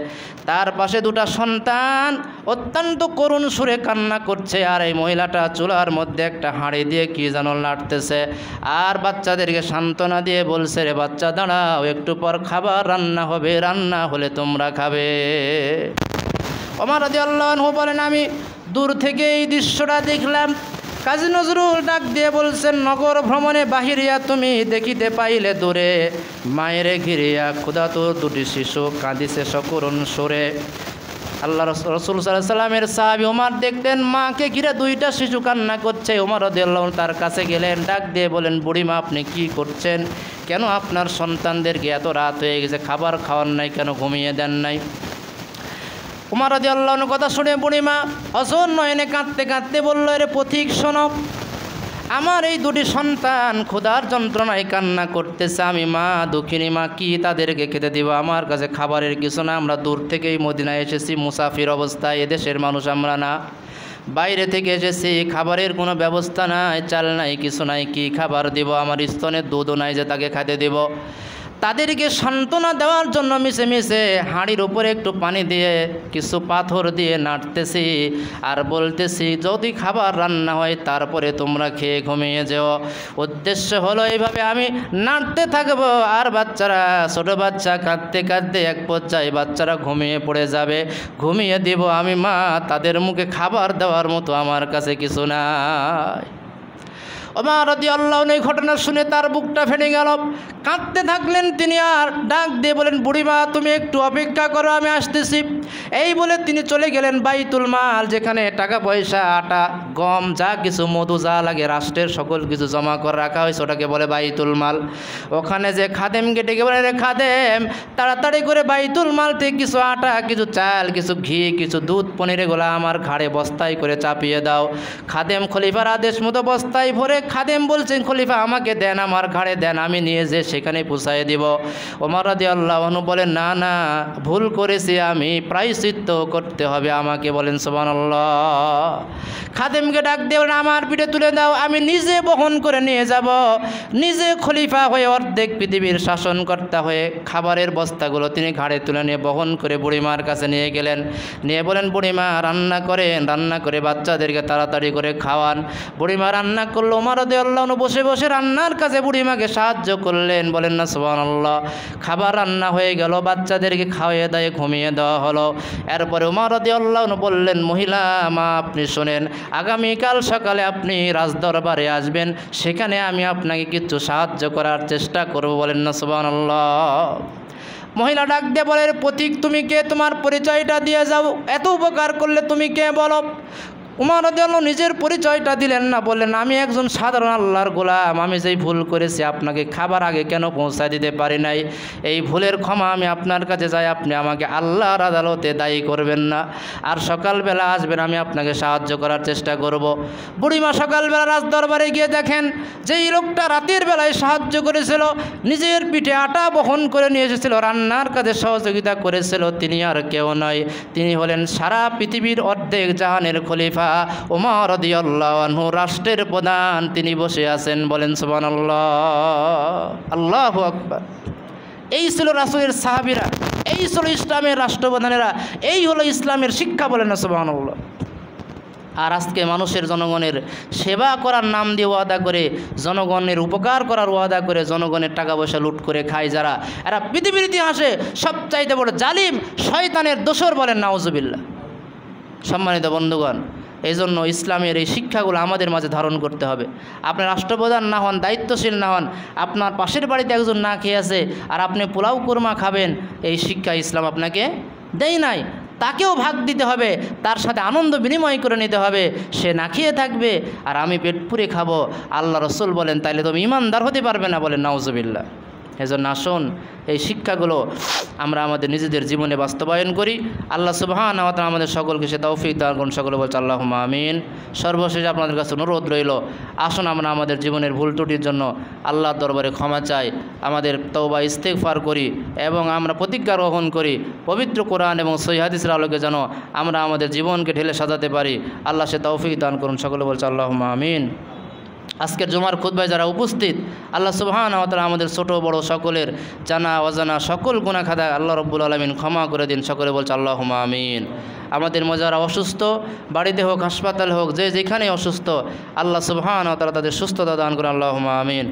তার পাশে দুটা সন্তান অত্যন্ত করুণ সুরে কান্না করছে, আর এই মহিলাটা চুলার মধ্যে একটা হাঁড়ি দিয়ে কি যেন নাড়তেছে, আর বাচ্চাদেরকে সান্ত্বনা দিয়ে বলছে, রে বাচ্চা দাঁড়াও, একটু পর খাবার রান্না হবে, রান্না হলে তোমরা খাবে। ওমর রাদিয়াল্লাহু আনহু বলেন, আমি দূর থেকে এই দৃশ্যটা দেখলাম। কাজী নজরুল ডাক দিয়ে বলছেন, নগর ভ্রমণে বাহিরিয়া তুমি দেখিতে পাইলে দূরে, মায়েরে ঘিরিয়া ক্ষুধাতুর দুটি শিশু কাঁদিছে সকরুণ সুরে। আল্লাহ রসুল সাল্লাল্লাহু আলাইহি সাল্লামের সাহাবী ওমর দেখতেন মাকে ঘিরে দুইটা শিশু কান্না করছে। ওমর রাদিয়াল্লাহু আনহু তার কাছে গেলেন, ডাক দিয়ে বলেন, বুড়িমা আপনি কি করছেন? কেন আপনার সন্তানদেরকে এত রাত হয়ে গেছে, খাবার খাওয়ান নাই কেন, ঘুমিয়ে দেন নাই? ওমর রাদিয়াল্লাহু আনহু কথা শুনে বুড়িমা অঝোর নয়নে কাঁদতে কাঁদতে বলল, রে পথিক শোনো, আমার এই দুটি সন্তান ক্ষুধার যন্ত্রণায় কান্না করতেছে, আমি মা দুঃখিনী মা, কি তাদেরকে খেতে দিব? আমার কাছে খাবারের কিছু না, আমরা দূর থেকেই মদিনায় এসেছি মুসাফির অবস্থায়, এদেশের মানুষ আমরা না, বাইরে থেকে এসেছি, খাবারের কোনো ব্যবস্থা নাই, চাল নাই, কিছু নাই, কি খাবার দিব? আমার স্তনের দুধও নাই যে তাকে খেতে দিব। তাদেরকে সান্ত্বনা দেওয়ার জন্য মিশে মিশে হাঁড়ির উপরে একটু পানি দিয়ে কিছু পাথর দিয়ে নাড়তেছি আর বলতেছি, যদি খাবার রান্না হয় তারপরে তোমরা খেয়ে ঘুমিয়ে যেও। উদ্দেশ্য হলো এইভাবে আমি নাড়তে থাকবো আর বাচ্চারা, ছোটো বাচ্চা কাঁদতে কাঁদতে এক পর্যায়ে বাচ্চারা ঘুমিয়ে পড়ে যাবে, ঘুমিয়ে দিব আমি মা, তাদের মুখে খাবার দেওয়ার মতো আমার কাছে কিছু নাই। ওমর রাদিয়াল্লাহু আনহু এই ঘটনা শুনে তার বুকটা ফেটে গেল, কাঁদতে থাকলেন তিনি আর ডাক দিয়ে বলেন, বুড়িমা তুমি একটু অপেক্ষা করো, আমি আসতেছি। এই বলে তিনি চলে গেলেন বাইতুল মাল, যেখানে টাকা পয়সা, আটা, গম, যা কিছু মধু যা লাগে রাষ্ট্রের সকল কিছু জমা করে রাখা হয়েছে, ওটাকে বলে বাইতুল মাল। ওখানে যে খাদেমকে ডেকে বলে, রে খাদেম তাড়াতাড়ি করে বাইতুল মাল থেকে কিছু আটা, কিছু চাল, কিছু ঘি, কিছু দুধ, পনির এগুলো আমার ঘাড়ে বস্তায় করে চাপিয়ে দাও। খাদেম খলিফার আদেশ মতো বস্তায় ভরে খাদেম বলছেন, খলিফা আমাকে দেন, আমার ঘাড়ে দেন, আমি নিয়ে যে সেখানে পৌঁছায় দিব। ওমর রাদিয়াল্লাহু আনহু বলেন, না না ভুল করেছি আমি, প্রায়শ্চিত্ত করতে হবে আমাকে। বলেন সুবহানাল্লাহ। খাদেমকে ডাক দিয়ে বলেন, আমার পিঠে তুলে দাও, আমি নিজে বহন করে নিয়ে যাব, নিজে খলিফা হয়ে অর্ধেক পৃথিবীর শাসনকর্তা হয়ে খাবারের বস্তাগুলো তিনি ঘাড়ে তুলে নিয়ে বহন করে বুড়িমার কাছে নিয়ে গেলেন। নিয়ে বলেন, বুড়িমা রান্না করেন, রান্না করে বাচ্চাদেরকে তাড়াতাড়ি করে খাওয়ান। বুড়িমা রান্না করলো, ওমর রাদিয়াল্লাহু আনহু বসে বসে রান্নার কাজে বুড়িমাকে সাহায্য করলেন। বলেন না সুবহানাল্লাহ। খাবার রান্না হয়ে গেল, বাচ্চাদেরকে খাওয়িয়ে দিয়ে ঘুমিয়ে দেওয়া হলো। এরপরে ওমর রাদিয়াল্লাহু আনহু বললেন, মহিলা মা আপনি শোনেন, আগামীকাল সকালে আপনি রাজদরবারে আসবেন, সেখানে আমি আপনাকে কিছু সাহায্য করার চেষ্টা করব। বলেন না সুবহানাল্লাহ। মহিলা ডাক দিয়ে বলে, পথিক তুমি কে, তোমার পরিচয়টা দিয়ে যাও, এত উপকার করলে তুমি কে বলো। ওমর রাদিয়াল্লাহু নিজের পরিচয়টা দিলেন না, বললেন, আমি একজন সাধারণ আল্লাহর গোলাম, আমি যেই ভুল করেছি আপনাকে খাবার আগে কেন পৌঁছায় দিতে পারি নাই, এই ভুলের ক্ষমা আমি আপনার কাছে যাই, আপনি আমাকে আল্লাহর আদালতে দায়ী করবেন না, আর সকালবেলা আসবেন, আমি আপনাকে সাহায্য করার চেষ্টা করব। বুড়িমা সকালবেলা রাজদরবারে গিয়ে দেখেন যেই লোকটা রাতের বেলায় সাহায্য করেছিল, নিজের পিঠে আটা বহন করে নিয়ে এসেছিল, রান্নার কাজে সহযোগিতা করেছিল, তিনি আর কেউ নয়, তিনি হলেন সারা পৃথিবীর অর্ধেক জাহানের খলিফা ওমর রাদিয়াল্লাহু আনহু, রাষ্ট্রের প্রধান, তিনি বসে আছেন। বলেন সুবহানাল্লাহ, আল্লাহু আকবার। এই ছিল রাসূলের সাহাবীরা, এই ছিল ইসলামের রাষ্ট্রপ্রধানেরা, এই হলো ইসলামের শিক্ষা। বলেন না সুবহানাল্লাহ। আর আজকে মানুষের, জনগণের সেবা করার নাম দিয়ে ওয়াদা করে, জনগণের উপকার করার ওয়াদা করে জনগণের টাকা পয়সা লুট করে খায় যারা, এরা পৃথিবীর ইতিহাসে সবচাইতে বড় জালিম, শয়তানের দোসর। বলেন নাউজুবিল্লাহ। সম্মানিত বন্ধুগণ, এই জন্য ইসলামের এই শিক্ষাগুলো আমাদের মাঝে ধারণ করতে হবে। আপনি রাষ্ট্রপ্রধান না হন, দায়িত্বশীল না হন, আপনার পাশের বাড়িতে একজন না খেয়ে আছে আর আপনি পোলাও কুরমা খাবেন, এই শিক্ষা ইসলাম আপনাকে দেয় নাই। তাকেও ভাগ দিতে হবে, তার সাথে আনন্দ বিনিময় করে নিতে হবে। সে না খেয়ে থাকবে আর আমি পেট পুরে খাবো, আল্লাহ রসুল বলেন, তাইলে তুমি ইমানদার হতে পারবে না। বলেন নাউজুবিল্লাহ। এজন্য আসুন এই শিক্ষাগুলো আমরা আমাদের নিজেদের জীবনে বাস্তবায়ন করি। আল্লাহ সুবহানাহু ওয়া তাআলা আমাদের সকলকে সে তৌফিক দান করুন। সকলে বলছে আল্লাহুম্মা আমিন। সর্বশেষ আপনাদের কাছে অনুরোধ রইল, আসুন আমরা আমাদের জীবনের ভুল ত্রুটির জন্য আল্লাহর দরবারে ক্ষমা চাই, আমাদের তওবা ইস্তেগফার করি এবং আমরা প্রতিজ্ঞা গ্রহণ করি পবিত্র কোরআন এবং সহিহ হাদিসের আলোকে যেন আমরা আমাদের জীবনকে ঢেলে সাজাতে পারি। আল্লাহ সে তৌফিক দান করুন। সকলে বলছে আল্লাহুম্মা আমিন। আজকের জুমার খুতবায় যারা উপস্থিত, আল্লাহ সুবহানাহু ওয়া তাআলা আমাদের ছোট বড় সকলের জানা অজানা সকল গুনাহ খাতা আল্লাহ রাব্বুল আলামিন ক্ষমা করে দিন। সকলে বলছে আল্লাহুম্মা আমিন। আমাদের যারা অসুস্থ, বাড়িতে হোক হাসপাতাল হোক, যে যেখানে অসুস্থ, আল্লাহ সুবহানাহু ওয়া তাআলা তাদের সুস্থতা দান করেন। আল্লাহুম্মা আমিন।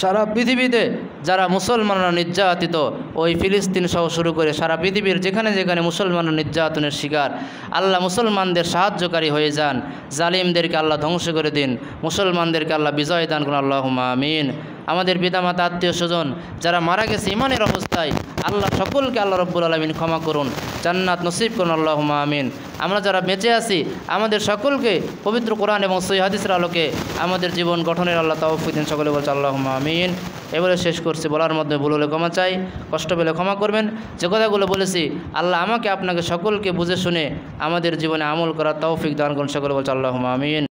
সারা পৃথিবীতে যারা মুসলমানরা নির্যাতিত, ওই ফিলিস্তিন সহ শুরু করে সারা পৃথিবীর যেখানে যেখানে মুসলমানরা নির্যাতনের শিকার, আল্লাহ মুসলমানদের সাহায্যকারী হয়ে যান, জালিমদেরকে আল্লাহ ধ্বংস করে দিন, মুসলমানদেরকে আল্লাহ বিজয় দান করুন। আল্লাহুম্মা আমিন। আমাদের পিতামাতা আত্মীয় স্বজন যারা মারা গেছে ইমানের অবস্থায়, আল্লাহ সকলকে আল্লাহ রব্বুল আলামিন ক্ষমা করুন, জান্নাত নসিব করুন, আল্লাহুম্মা আমিন। আমরা যারা বেঁচে আছি আমাদের সকলকে পবিত্র কোরআন এবং সহিহ হাদিসের আলোকে আমাদের জীবন গঠনের আল্লাহ তৌফিক দিন, সকলে বলছে আল্লাহুম্মা আমিন। এবারে শেষ করছি, বলার মধ্যে ভুল হলে ক্ষমা চাই, কষ্ট পেলে ক্ষমা করবেন। যে কথাগুলো বলেছি আল্লাহ আমাকে আপনাকে সকলকে বুঝে শুনে আমাদের জীবনে আমল করার তৌফিক দান করুন, সকলে বলছে আল্লাহুম্মা আমিন।